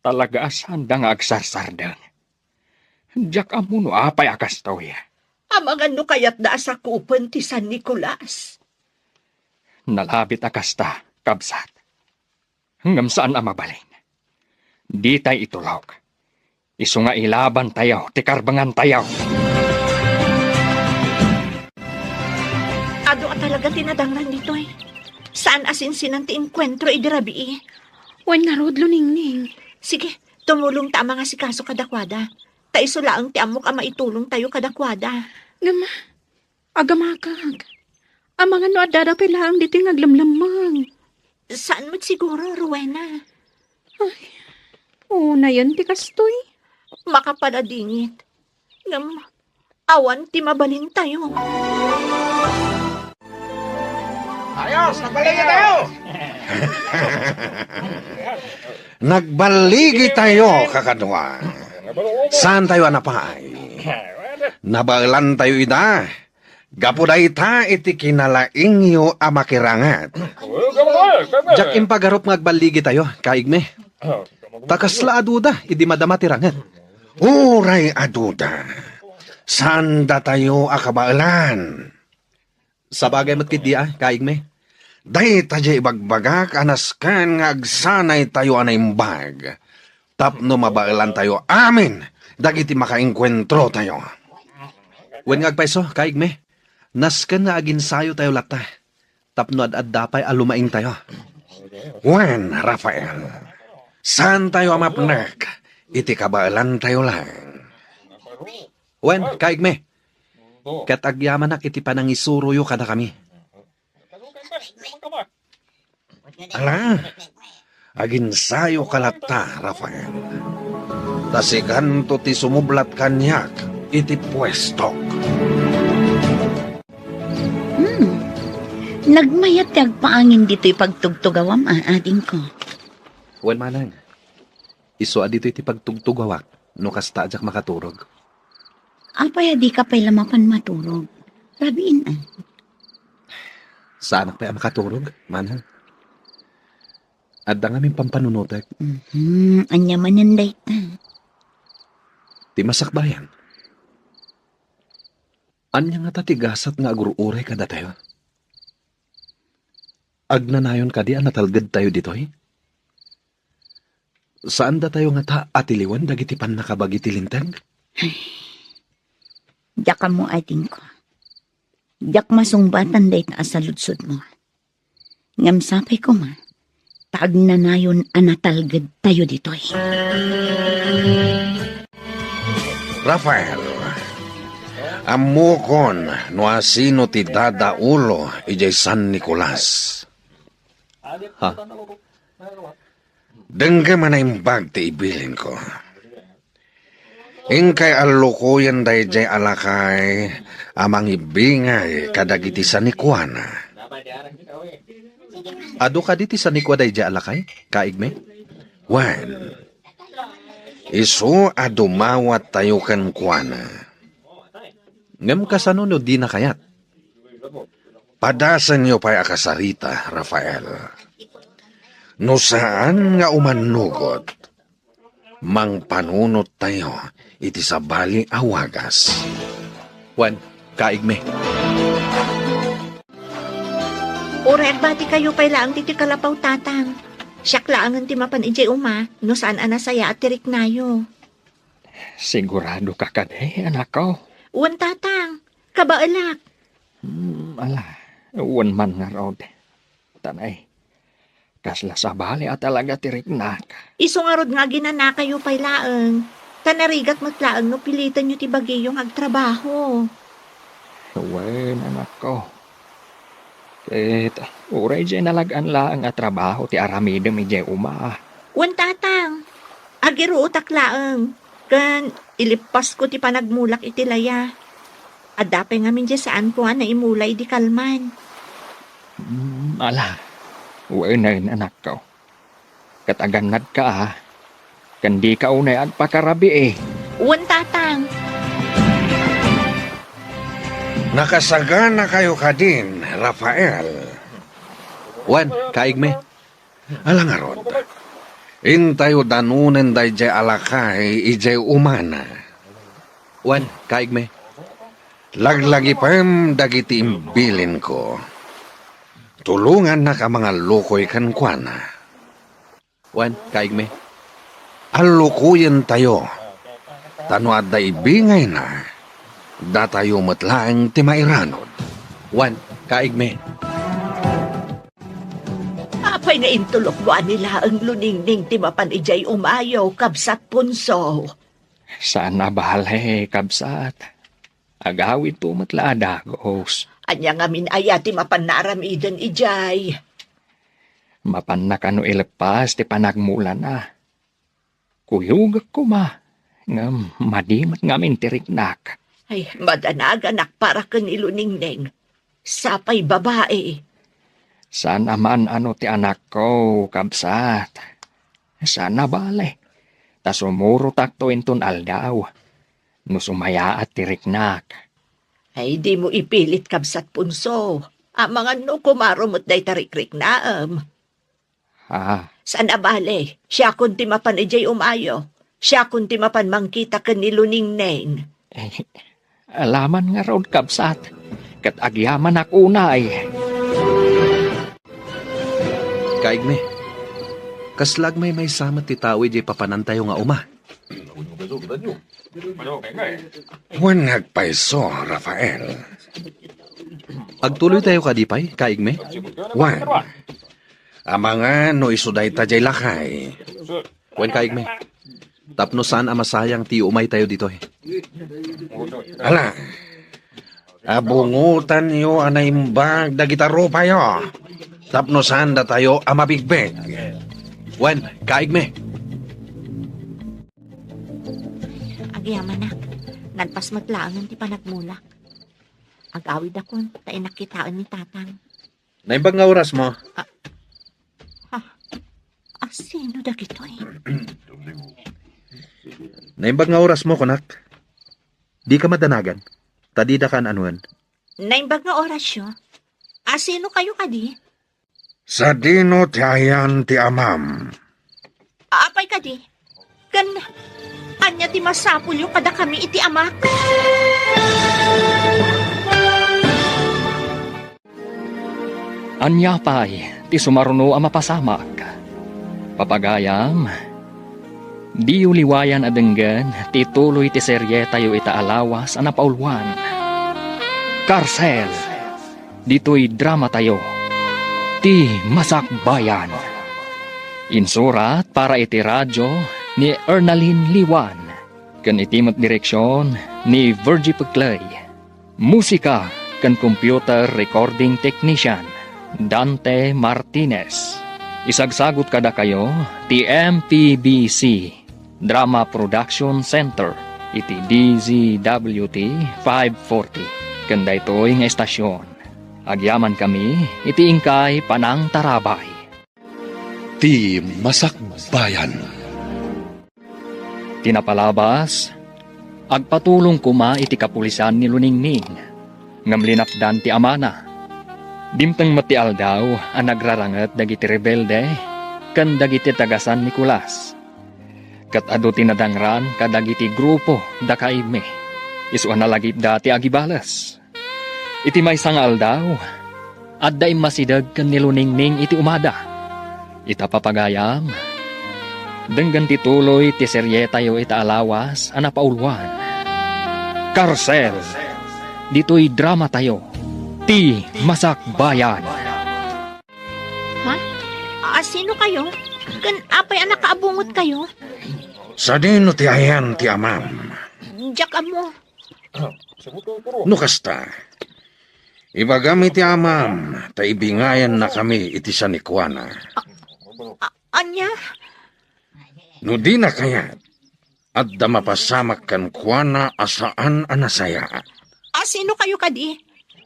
talaga asanda nga agsarsardan. Diyak amuno apay akas toy. Amangan no kayat da sa kupan ti San Nicolas. Nalabit akasta, kabsat. Hanggang saan ang mabaling? Di tayo itulog. Isu nga ilaban tayo, tikarbangan tayo. Ado ka talaga tinadangran dito eh. Saan asin-sinan ti enkwentro idirabi eh. Wan nga rodlo ningning. Sige, tumulong ta mga sikaso kadakwada. Ta isulaang ti amok ama itulong tayo kadakwada. Ngama, agamakag. Amangan no adada pilaang dito nga aglamlamang. Saan mo't siguro, Rowena? Na yan ti kastoy. Makapaladingit. Ngam, awan ti mabalin tayo. Nagbaligi tayo, kakadwa. Saan tayo anapay? Nabalan tayo ida. Gapuday ta iti kinalaingyo amakirangat. Jak impagarop nga agbaligi tayo, kaigme. Takasla aduda, idi madama tirangan. Uray aduda. Saan da tayo akabaalan? Sa bagay mo't kiti kaigme. Day tayo ibagbagak anaskan nga agsanay tayo anaimbag. Tapno mabaalan tayo amin. Dagiti makainkwentro tayo. Wen nga agpaiso, kaigme. Nasken nga aginsayo tayo lata. Tapno ad dapay alumaing tayo. Wen, Rafael. Saan tayo amapnak? Iti kabaalan tayo lang. Wen, kaigme. Kat agyaman nak iti panangisuruyo kada kami. Ala, aginsayo kalata, Rafael. Tasikan to ti sumublat kanyak, iti pwestok. Nagmayat ti agpaangin dito'y pagtugtugawam, ading ko. Wen manang. Iso adito iti pagtugtugawak. No kasta ajak makaturog. Apay di ka pa'y lamapan maturog. Rabiin Saan pa makaturog, manang? Adda nga min pampanunutek. Anya mananday ta. Ti masakbayan. Anya nga tatigasat nga agururay kada tayo. Agnanayon ka di natalgad tayo ditoy? Saan da tayo nga ta atiliwan dagiti pan nakabagiti lintag? Diyak ka mo, ading ko. Diyak masungbatan day ta sa lutsod mo. Ngam sapay ko ma, tagnanayon anatalgad tayo ditoy. Rafael, amukon no asino ti dadaulo ijay San Nicolas. Ha? Dengga manaimbag ti ibilin ko. Ingkay alukuyan day jay alakay amang ibingay kadagiti sa Nikuana. Ado ka diti sa nikwaday di alakay, kaigme? Wan, iso adumawat tayo kan kuana. Ngam kasano no di na kayat? Padasan niyo pa'y akasarita, Rafael. No saan nga umanugot, mang panunot tayo, iti sabali awagas. Wan, kaigme. Urer ba ti kayo pay laang ti kalapaw tatang? Siyak laangan ti mapan ije uma, no saan anasaya at tirik nayo. Sigurado ka kade, anak ko. Uwan tatang, kabaalak. Ala, uwan man nga rod. Tanay, kasla sa bali at talaga tiriknak. Iso nga rod nga ginana kayo pay laang. Tanarigat matlaang no pilitan nyo ti bagayong agtrabaho. Wen, anak ko. Ket, uray dyan nalagaan laang at trabaho ti aramidem ije uma. Uwan tatang, agiro utak laang. Kan ilipas ko ti panagmulak iti laya. Adapay nga min dyan saan ko na imulay di kalman. Ala, wen na anak ko. Kataganad ka kandi ka unay agpakarabi eh. Uwan tatang, Nakasagana kayo kadin, Rafael. Wan, kaigme. Alangarod. Intayo danunen day jay alakay ijay umana. Wan, kaigme. Laglagi pam dagiti imbilin ko. Tulungan na ka mga lukoy kankwana. Wan, kaigme. Alukuyin tayo. Tano at daibingay na. Datayo matlaang timairanod. Wan, kaigme. Apay na intulok mo nila ang luningning ti mapan ijay umayaw kabsat punso. Saan na bahalay, kabsat? Agawid po matla adagos. Anya nga min ayati mapan naramiden ijay. Mapan na kano ilepas ti panagmulan na. Kuyugak ko ma. Nga madimat ngamin tiriknak. Ay, madanag anak para kan iluningning. Sapay babae. Sana man ano ti anak ko, kabsat. Sana bale. Ta sumuro takto inton aldaw. No sumaya at tiriknak. Ay, di mo ipilit kabsat punso. Ang mga no kumarumot day tarikrik naam. Ha, Sana bale, siya kunti mapan ijay umayo. Siya kunti mapan mangkita kan iluningning. alaman nga raw kabsat. Kat agyaman akuna eh. Kaigme. Kaslag may samat ti tao ije papanantayo nga uma. Huwag nagpaiso, Rafael. Agtuloy tayo kadipay, kaigme. Huwag. Amanga no isuday tajay lakay. Wan, kaigme. Tapno saan amasayang ti umay tayo dito eh. Ala. Abungutan yo anaimbag dagitaro pa yo. Tapno saan da tayo amabigbeg. Wan, kaigme. agyaman na. Nalpas matlaangan ti panagmulak. Agawid akon, tayo nakitaan ni tatang. Naimbag nga oras mo. Sino da gito eh? Naimbag nga oras mo, kunak. Di ka madanagan. Tadida kan anuan. Naimbag nga orasyo. Sino kayo kadi? Sa dino ti ayan ti amam. Apay kadi? Kan, anya ti masapul yung kada kami iti amak. Anya pay, ti sumaruno ang mapasamak. Papagayam, di uliwayan adenggan, ti tuloy ti serye tayo itaalawas ang napaulwan. Karcel, dito'y drama tayo, ti Masakbayan. Insurat para iti radyo ni Ernaline Liwan, kan itimot direksyon ni Virgie Peclay. Musika kan computer recording technician Dante Martinez. Isagsagot kada kayo ti MPBC Drama Production Center iti DZWT 540 kanda ito'y nga estasyon. Agyaman kami iti ingkay Panang Tarabay. Ti Masakbayan. Tinapalabas, agpatulong kuma iti kapulisan ni Luningning, ngam linapdan ti amana. Dimtang matial daw ang nagrarangat dagiti rebelde, kan dagiti tagasan Nicolas. Kat ado tinadangran kadagiti grupo da kaime. Isuan na lagip dati agibalas. Iti may sangal daw. At da masidag kan niluningning iti umada. Ita papagayam. Denggan tituloy ti serye tayo ita alawas ana paulwan. Karsel. Dito'y drama tayo. Ti Masakbayan. Ha? Sino kayo? Kan apay anak kaabungot kayo? Sa dino ti ayan ti amam. Diyak amo. No kasta. Ibagami ti amam, ta ibingayan na kami iti sanikwana. Anya? No di na kaya, at da mapasamak kan kuwana asaan anasaya. Sino kayo kadi?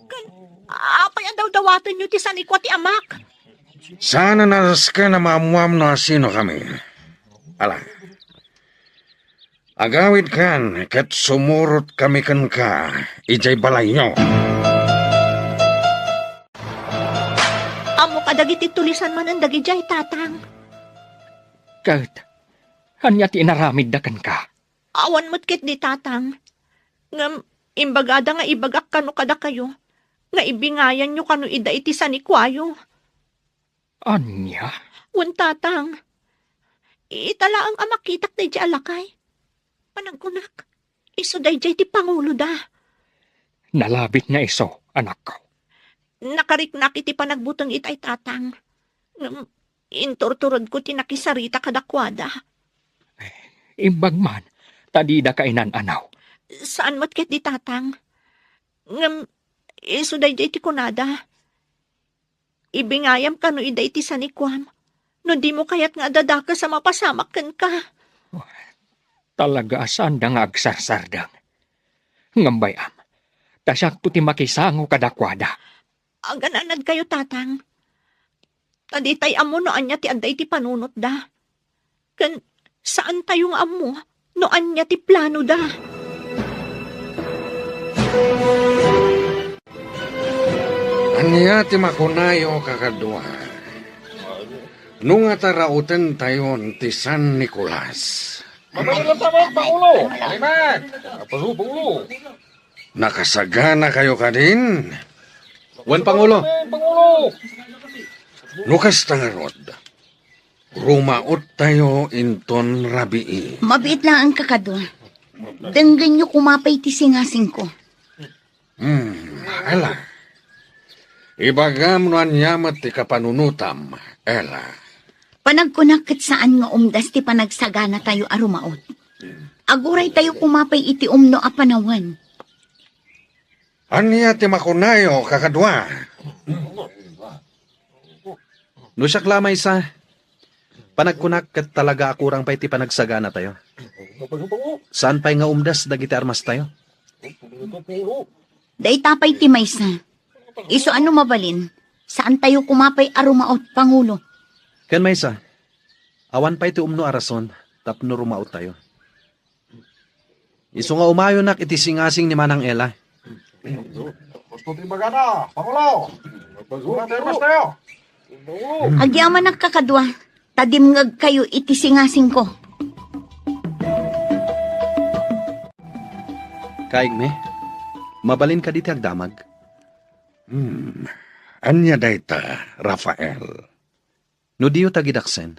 Kan apay ang daw-dawatan nyo ti sanikwa ti amak. Sana naras ka na maamuam na sino kami. Ala, agawid kan, kat sumurot kami kan ka, ijay balay nyo. Amo kadagiti tulisan man ang dagijay tatang. Kat, hanya ti inaramid da kan ka. Awan mo't kit di tatang. Ngam, imbagada nga ibagak kano kada kayo. Nga ibingayan nyo kano ida iti sanikwayo. Anya? Wan tatang. Itala ang amakitak na di alakay. Panagkunak. Iso dayjay ti pangulo da. Nalabit nga iso, anak ko. Nakariknak iti panagbutang itay tatang. Ngam, inturturod ko tinakisarita kadakwada. Imbag man, tadi da kainan anaw. Saan mo't ket di tatang? Ngam, iso dayjay ti kunada. Ibingayam kano ida iti sanikwam. No di mo kayat nga dadaka sa mapasamakan ka. Talaga asan da nga agsarsardang. Ngambayam, tasyak to ti makisango kadakwada. Agananad kayo tatang. Taditay amo no anya ti aday ti panunot da. Kan saan tayong amo no anya ti plano da. Anya ti makunayo kakadwa. Nung atarautan tayon ti San Nicolas. Nakasagana kayo kadin? Wan Pangulo. Nukas tangarod. Rumaot tayo inton rabii. Mabiit lang ang kakadwa. Denggan nyo kumapay ti singasing ko. Ala. Ibagam no anyamat ti kapanunutam. Ela. Panagkunakit saan nga umdas ti panagsagana tayo arumaot. Aguray tayo kumapay iti umno a panawan. Anya ti makunayo kakadwa. No siyak lamay sa panagkunak kat talaga akurang pa iti panagsagana tayo. Saan pa'y nga umdas dagiti armas tayo? Day tapay ti maysa. Iso ano mabalin? Saan tayo kumapay arumaot, Pangulo? Ken maysa, awan pa iti umno arason, tapno rumaot tayo. Iso nga umayonak iti singasing ni Manang Ela. Agyaman nagkakadwa. Tadimngag kayo iti singasing ko. Kaigme, mabalin ka diti agdamag. Anya dayta, Rafael. No diyo tagidaksen,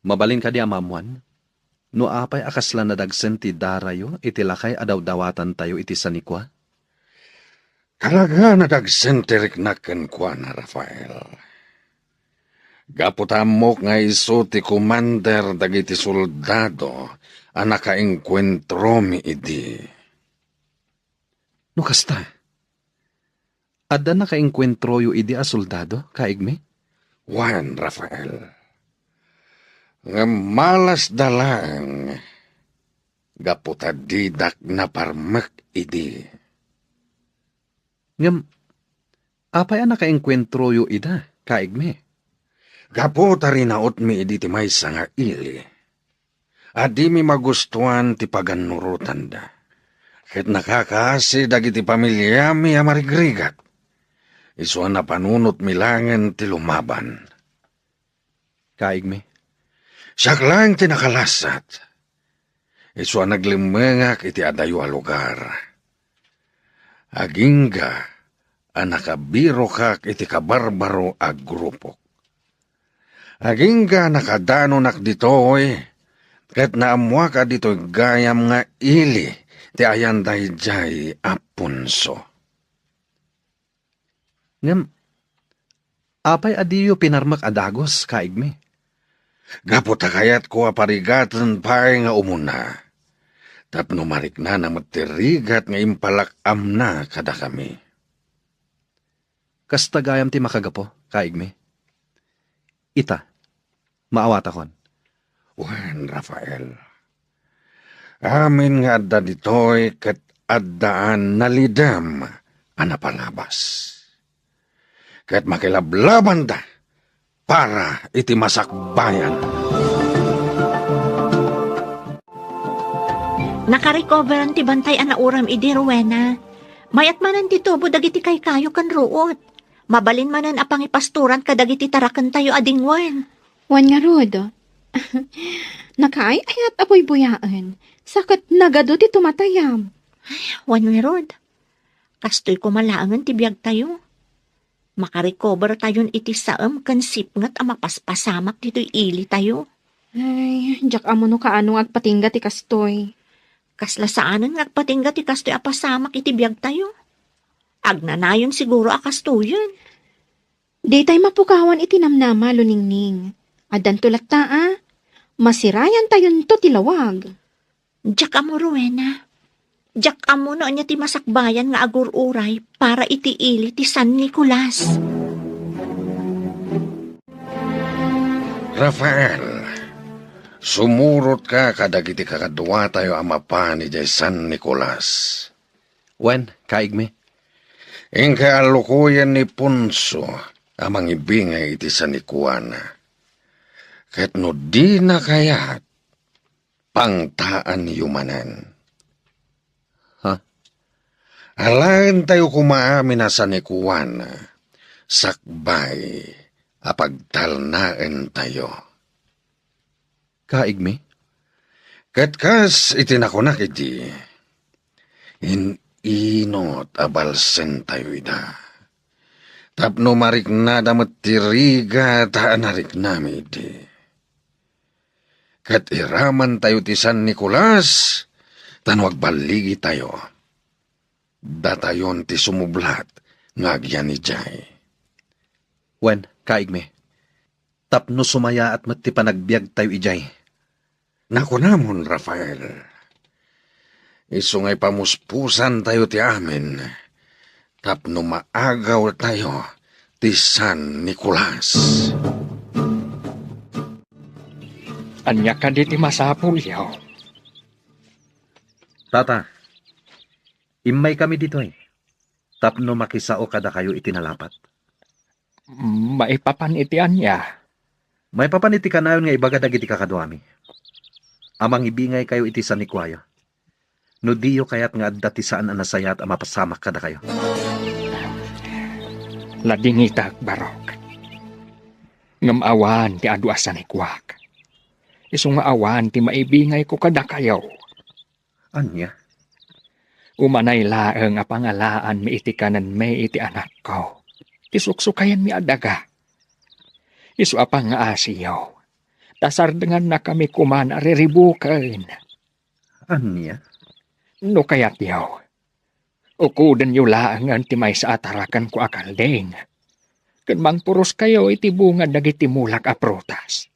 mabalin ka di amamuan. No apay akasla na dagsen ti darayo iti lakay adaw-dawatan tayo iti sanikwa. Kalaga na dagsenterik na kenkwa na Rafael. Gaputamok nga iso ti commander dagiti soldado ang nakaengkwentro mi idi. No kasta, adda nakaengkwentro yu idi a soldado, kaigme? Juan Rafael. Nga malas dalang gaputadidak na parmek idi. Ngam, apay a nakaengkwentro yu ida, kaigme? Gaputari naot mi idi ti maysa nga ili. Adi mi magustuhan ti paganurutan da. Ket nakakaasi dagiti pamilya mi amarigrigat. Iso na panunot milangan ti lumaban. Kaigme, Siya lang tinakalasat. Isu naglimengak iti adayo a lugar. Agingga, nakabiro kak iti kabarbaro a grupo. Agingga nakadano nak ditoy, ket naamwa ka ditoy gayam nga ili, ti ayan dayjay apunso. Ngam, apay adiyo pinarmak adagos, kaigme. Gapot kayat ko aparigatan pa'y nga umuna. Tapno marik na matirigat nga impalakam na kada kami. Kastagayam ti makagapo, kaigme. Ita, maawat akon. Wen, Rafael. Amin nga adda ditoy ket addaan nalidam anapalabas. Ket makilablaban da para iti masakbayan. Nakarecoveran ti bantay ana uram idi Rowena. Mayat manan ti tubo dagiti kay kayo kan ruot. Mabalin manan apang ipasturan kadagiti taraken tayo adingwen. Wan nga rod. Nakaay-ayat apoy buyaan. Sakat nagado ti tumatayam. Wan nga rod. Kastoy kumalaangan ti biyag tayo. Makarecover tayon iti saam kan sipngat a mapaspasamak dito'y ili tayo. Ay, jak amo no kaano agpatingga ti kastoy. Kaslasaanan nga agpatingga ti kastoy a pasamak iti biyag tayo. Agnanayon siguro a kastoyan. Di tay mapukawan iti namnama luningning. Adan tulat ta masirayan tayon to tilawag. Jak amo Rowena. Jak amo no anya ti masakbayan nga agur-uray para iti ili ti San Nicolas. Rafael, sumurot ka kadagiti kakadwa tayo amapa ni Jay San Nicolas. Wen, kaigme. Ingka alukuyan ni Punso amang ibingay iti San Nicuana. Ket no di na kayat pangtaan ni yumanan. Alain tayo kumaamin na sa Nicuana, sakbay, apagtalnaen tayo. Kaigme? Katkas itinakunak iti, inot abalsen tayo ida. Tapno marik na damat tiriga taan narik nami iti. Kat iraman tayo ti San Nicolas, tanwag baligi tayo. Datayon ti sumublat ngagyan ni Jay. Wen, kaigme. Tapno sumaya at mati panagbiag tayo ijay. Naku namon, Rafael. Isungay pamuspusan tayo ti amin. Tapno maagaw tayo ti San Nicolas. Anya ka di ti masapul yaw. Tata, imay kami dito eh. Tapno makisao kada kayo itinalapat. Maipapan iti anya. May papaniti ka na yun nga ibaga dagiti kakadwami. Amang ibingay kayo iti sa nikwaya. No diyo kayat nga adda ti saan anasaya at amapasamak kada kayo. Ladingita barok. Ngamawan ti adu asan ikwak. Isu nga awan ti maibingay ko kada kayo. Anya? Umanay laeng a pangalaan mi iti kanan may iti anak ko. Isuksukayan mi adaga. Isu apang nga asiyaw. Tasar dengan na kami kuman ariribukan. Anya? No kayat yaw. Ukudan yu laangan ti may sa atarakan ko akaldeng. Kanmang puros kayo iti bunga dagiti mulak a prutas.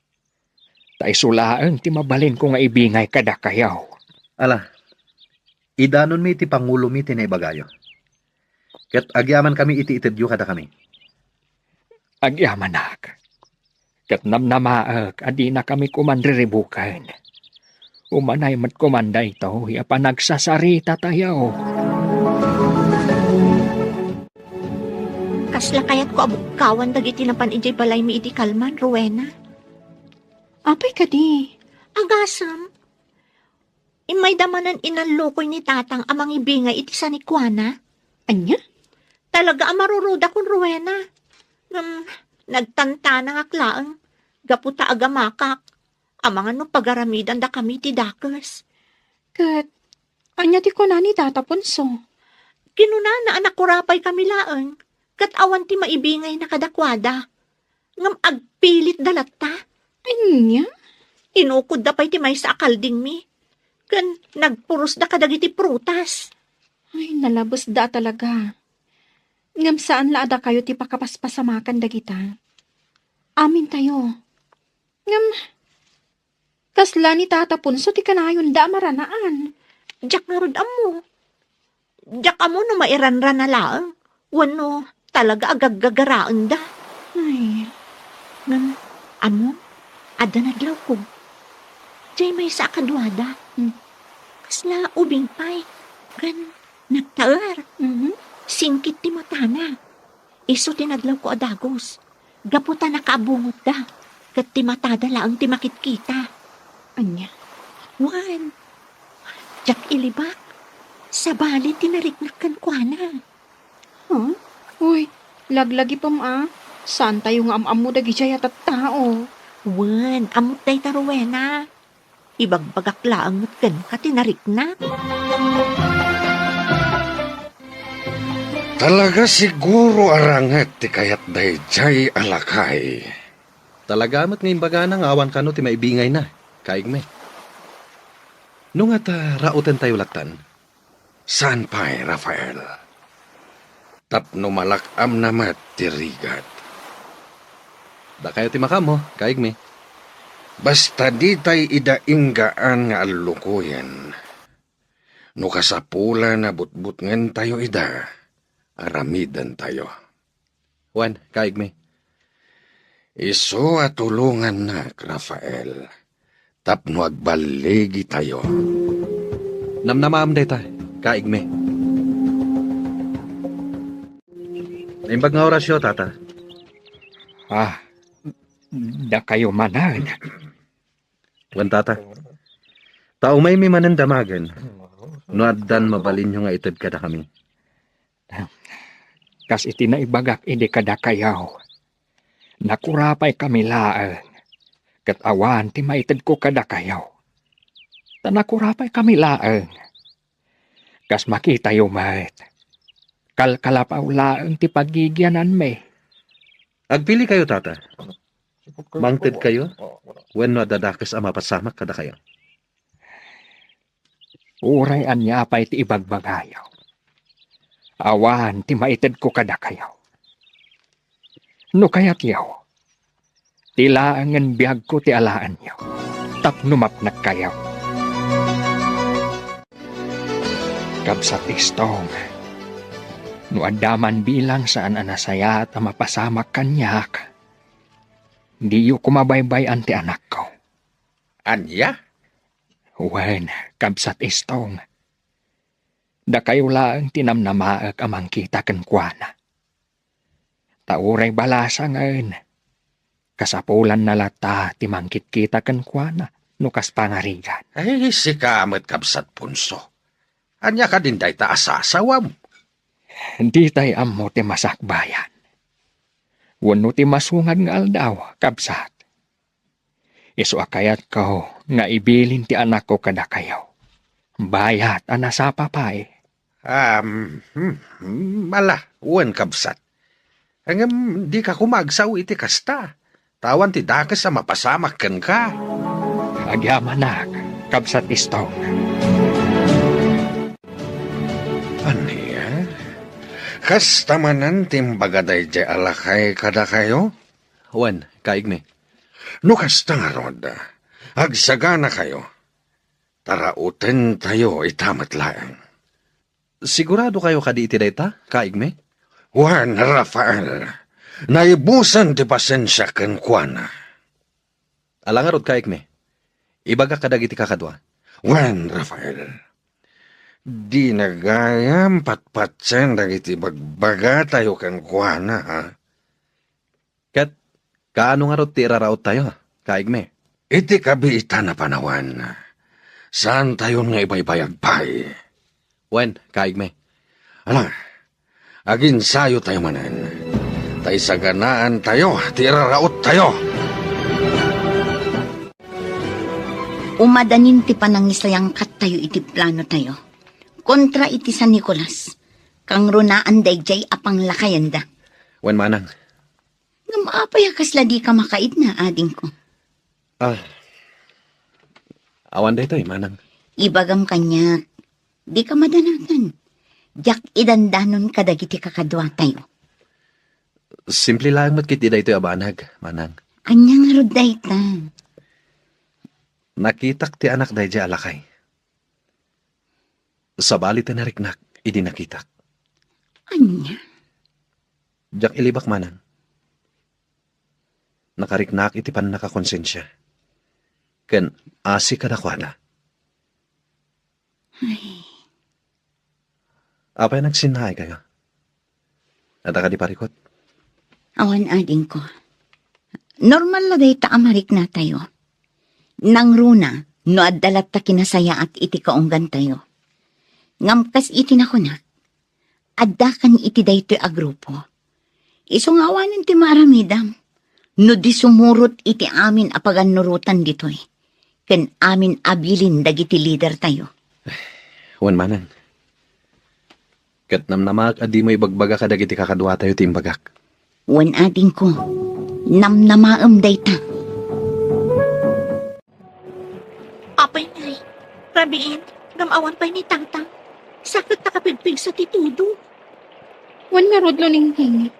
Ta isulaang ti mabalin ko nga ibingay kada kayaw. Ala, idanon mi iti pangulo mi tinaibagayo. Ket agyaman kami iti itedyo kada kami. Agyamanak. Kat namnamaag, adi na kami kumanriribukan. Umanay mat kumanda ito, pa nagsasarita tayo. Kasla kayat ko abukawan dagiti napan ijay balay mi iti kalman, Rowena. Apay ka di. Agasam. Imay damanan inanlukoy ni tatang amang ibingay iti San Nicuana. Anya? Talaga amaruruda kun Rowena. Nagtanta ng aklaang. Gaputa agamakak. Amangan no pagaramidan da kami ti dakes. Kat, anya ti ko na ni Tata Ponso. Kinuna na anak kurapay kami laeng. Kat awan ti maibingay na kadakwada. Ngam agpilit dalat ta. Anya? Inukod da pa'y ti may sa akalding mi. Kan nagpuros da kadagiti prutas. Ay, nalabos da talaga. Ngam saan laada kayo ti pakapaspasamakan dagita. Amin tayo. Ngam, kasla ni Tata Punso ti kanayon da maranaan. Diyak nga rod amo. Diyak amo no mairanran na laeng. Wano talaga agaggagaraan da. Ay, Ngam, amo, ada naglaw ko. Diyay may sa akadwada. Kasla ubing pay. Kan nagtaar. Singkit ti matana. Iso tinadlaw ko adagos. Gaputa nakaabungot da. Kat ti matada laang ti makitkita. anya. Wan. Jak ilibak. Sa bali tinariknakan kwa na. Huh? Uy, laglagi pam Saan tayo nga am mo dagi siya at tao? Wan, amot day taruwena. Ibagbagak laang kan ka tinarikna. Talaga siguro arangat ti kayat dayjay alakay. Talaga mat ngayon baga nang awan ka no ti maibingay na. Kaig me. Nung at rauten tayo latan. Saan pa'y, Rafael? Tapno malakam namat ti rigat. Da kayo ti makamo, kaig me. Basta di tay idainggaan nga alukuyan. No kasapula na butbutngan tayo ida, aramidan tayo. Juan, kaig me. Iso at tulungan na, Rafael. Tapno agbaligi tayo. Namnamaam day ta, kaig me. Naimbag nga orasyo, tata. Da kayo manan. Juan, tata. Tao may manan damagan. No addan mabalin nyo nga itad kada kami. Kas iti na ibagak ide kada kayaw. Nakurapay kami laang. Kat awan ti maitid ko kada kayaw. Nakurapay kami laang. Kas makita yumat. Kalkalapaw laang ti pagigyanan me. Agpili kayo, tata. Mangted kayo? When no adadakas ang mapasamak kada kayo. Uray anya pa iti ibagbagayaw. Awan ti maitid ko kada kayaw. No kayat yaw. Tilaangan biyag ko ti alaan yaw. Tapnumap nagkayaw. Kabsat istong. No adaman bilang saan anasaya at mapasamak kanyak. Di yu kumabaybay anti anak ko. Anya? Wen, kabsat istong. Da kayo lang tinamnamaak amang kita kenkwana. Tauray balasa ngayon. Kasapulan na lata timangkit kita kenkwana. Nukas pangarigan. Ay, si kamet kabsat punso. Anya ka din day ta asasawam. Di tay ammo ti masakbayan. Wano ti masungad nga aldaw, kabsat. Isu akayat ko nga ibilin ti anak ko kada kayaw. Bayat anasapa pa eh. Mala, uwan kabsat. Hanggang di ka kumagsaw iti kasta. Tawan ti dakas sa mapasamak ken ka. Agyamanak, kabsat istong. Aniya? Kasta manan timbagaday jay alakay kada kayo? Juan, kaig me. No kasta nga roda, agsagana kayo. Tarauten tayo itamat laang. Sigurado kayo kadi iti dayta, kaig me? Juan Rafael, naibusan ti pasensya ken kuana. Alangarod kaig me. Ibaga kadag iti kakadwa. Juan Rafael, di nagayam patpatsen dagiti bagbaga tayo ken kuana ha. Kat, kaano nga rod ti iraraot tayo, kaig me? Iti kabiita na panawan. Saan tayo nga ibaybayag pay? Juan, kaig me. Ala, agin sayo tayo manan. Tay saganaan tayo, ti iraraot tayo. Umadanin ti panangisayang kat tayo iti plano tayo. Kontra iti San Nicolas. Kang runaan dayjay apang lakayanda. Wen manang. Nga maapaya kasla di ka makait na ading ko. Awan day manang. Ibagam kanya, di ka madanatan. Jak idandanon kadagiti kakadwa tayo. Simple lang mat kiti day abanag, manang. Anyang ruday ta. Nakitak ti anak day alakay. Sa balit na nariknak, idi nakitak. Anya? Jak ilibak manang. Nakariknak iti pan nakakonsensya. Ken asi kadakwada. Ay, Apay nagsinay kayo? Nataka di parikot? awan ading ko. Normal na day ta amarik na tayo. Nang runa, no addalat ta kinasaya at iti kaunggan tayo. Ngamkas iti na ko na. Addakan iti daytoy a grupo. Isungawanan ti maramidam. No di sumurot iti amin apagan nurutan ditoy. Ken amin abilin dagiti leader tayo. Wan manang. Kat namnamak adi mo ibagbaga ka dagiti kakadwa tayo timbagak. Wan ading ko. Namnamaam dayta. Apay ngay. Rabiin, gamawan pa'y ni Tangtang. Sakit na kapigpig sa titudo. Wan nga rodlo ninghing.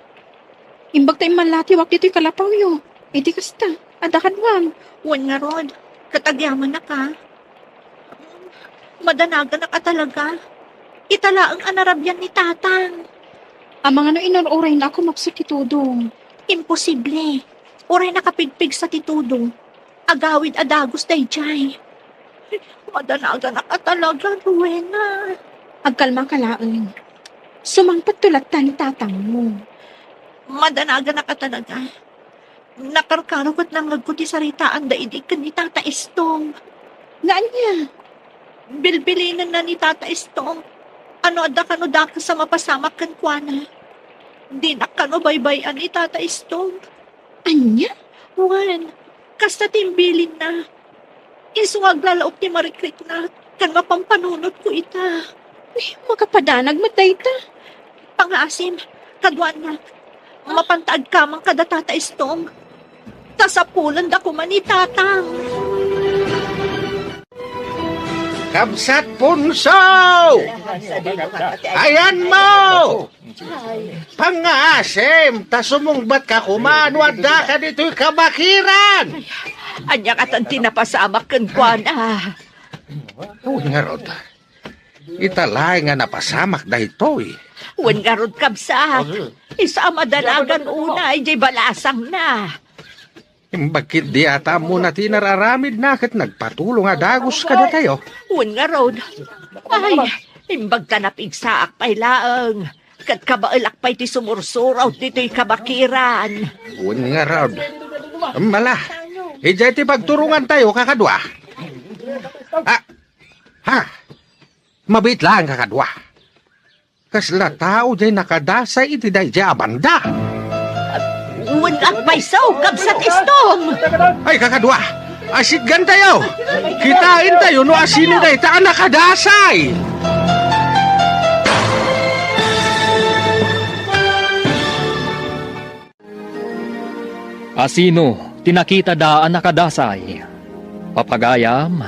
Imbag tayo malatiwak dito'y kalapaw yo. Edi kasta, adakadwan. Wan nga rod, katagyaman na ka. Madanagan na ka talaga. Itala ang anarabyan ni Tatang. Amang ano inururay na ako magsutitudong. Imposible. Oray nakapigpig sa titudo. Agawid adagos dayjay. Madanagan na ka talaga, Rowena. Agkalma kalaan. Sumangpat tulatan ni tatang mo. Madanagan na ka talaga. Nakarkarukot ng nagkuti sa ritaan daidig ka ni Tata Istong. Naan niya? Bilbilinan na ni Tata Istong. Ano ada kano daka sa mapasamak kan kuana. Di na kano baybayan ni Tata Istong. Anya? Juan, kasta timbilin na. Isuwag lalaop ni Marikrik na kan mapampanunod ko ita. Makapadanag matay ta. Pangasim, kadwan na. Mapantaag kamang kada Tata Istong. Tasapulan da ko man ni Tatang. Kabsat punso! Ayan mo! Pangasim, tasumungbat ka kumanwad da ka dito'y kabakiran! Anya katan tinapasamak kan kuana. Uy nga rod, italay nga napasamak da ito'y. Wan nga rod kabsat. Isa madalagan una ay jay balasang na. Bakit di ata mo na tinararamid na kat nagpatulong nga dagos ka na tayo? Wan nga rod. Ay, imbag ka napigsaak pa'y laang. Kat kabailak pa'y ti sumursuraw dito'y kabakiran. Uy nga rod. Mala, ijay ti pagturungan tayo kakadwa. Mabit lang kakadwa. Kasla tao jay nakadasay iti day jay abanda. Wan at pa'y saw kabsat Istong. Ay kakadwa, asiggan tayo. Kitain tayo no asino day taan nakadasay. Asino, tinakita daan nakadasay. Papagayam,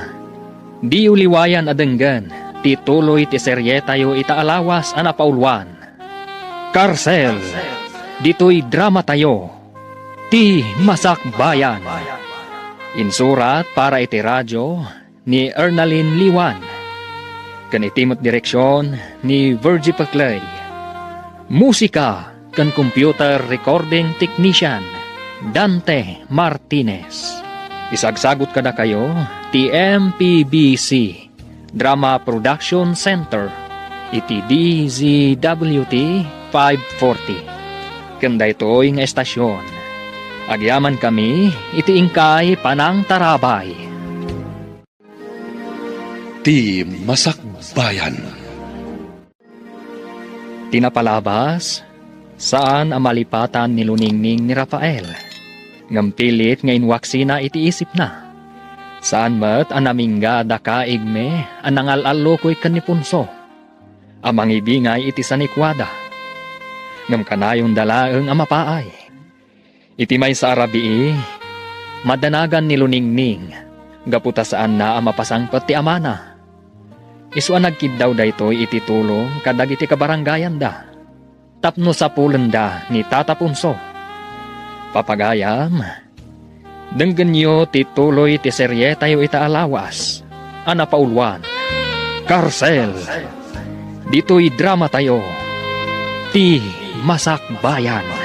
di uliwayan adenggan, tituloy ti serye tayo itaalawas anapaulwan. Karcel, dito'y drama tayo, ti Masakbayan. Insurat para iti radyo ni Ernalyn Liwan. Kanitimot direksyon ni Virgie Paclay. Musika kan computer recording technician Dante Martinez. Isagsagot kada kayo ti MPBC Drama Production Center iti DZWT 540. Kanda ito'y nga estasyon. Agyaman kami iti ingkay panang tarabay. Ti Masakbayan. Tinapalabas saan ang malipatan ni Luningning ni Rafael. Ngampilit nga inwaksina iti isip na. Saan mat anamingga da kaigme anangal-allo ko'y kanipunso. Amang ibingay iti sanikwada. Ngam kanayong dalaeng amapaay. Iti may sa arabii, madanagan ni Luningning, gaputa saan na amapasangpet ti amana. Iswa nagkiddaw da ito'y iti tulong kadag iti kabaranggayan da. Tapno sa pulen da ni Tata Punso. Papagayam, denggen nyo ti tuloy ti serye tayo itaalawas. Anapaulwan, Karsel. Dito'y drama tayo. Ti Masakbayan.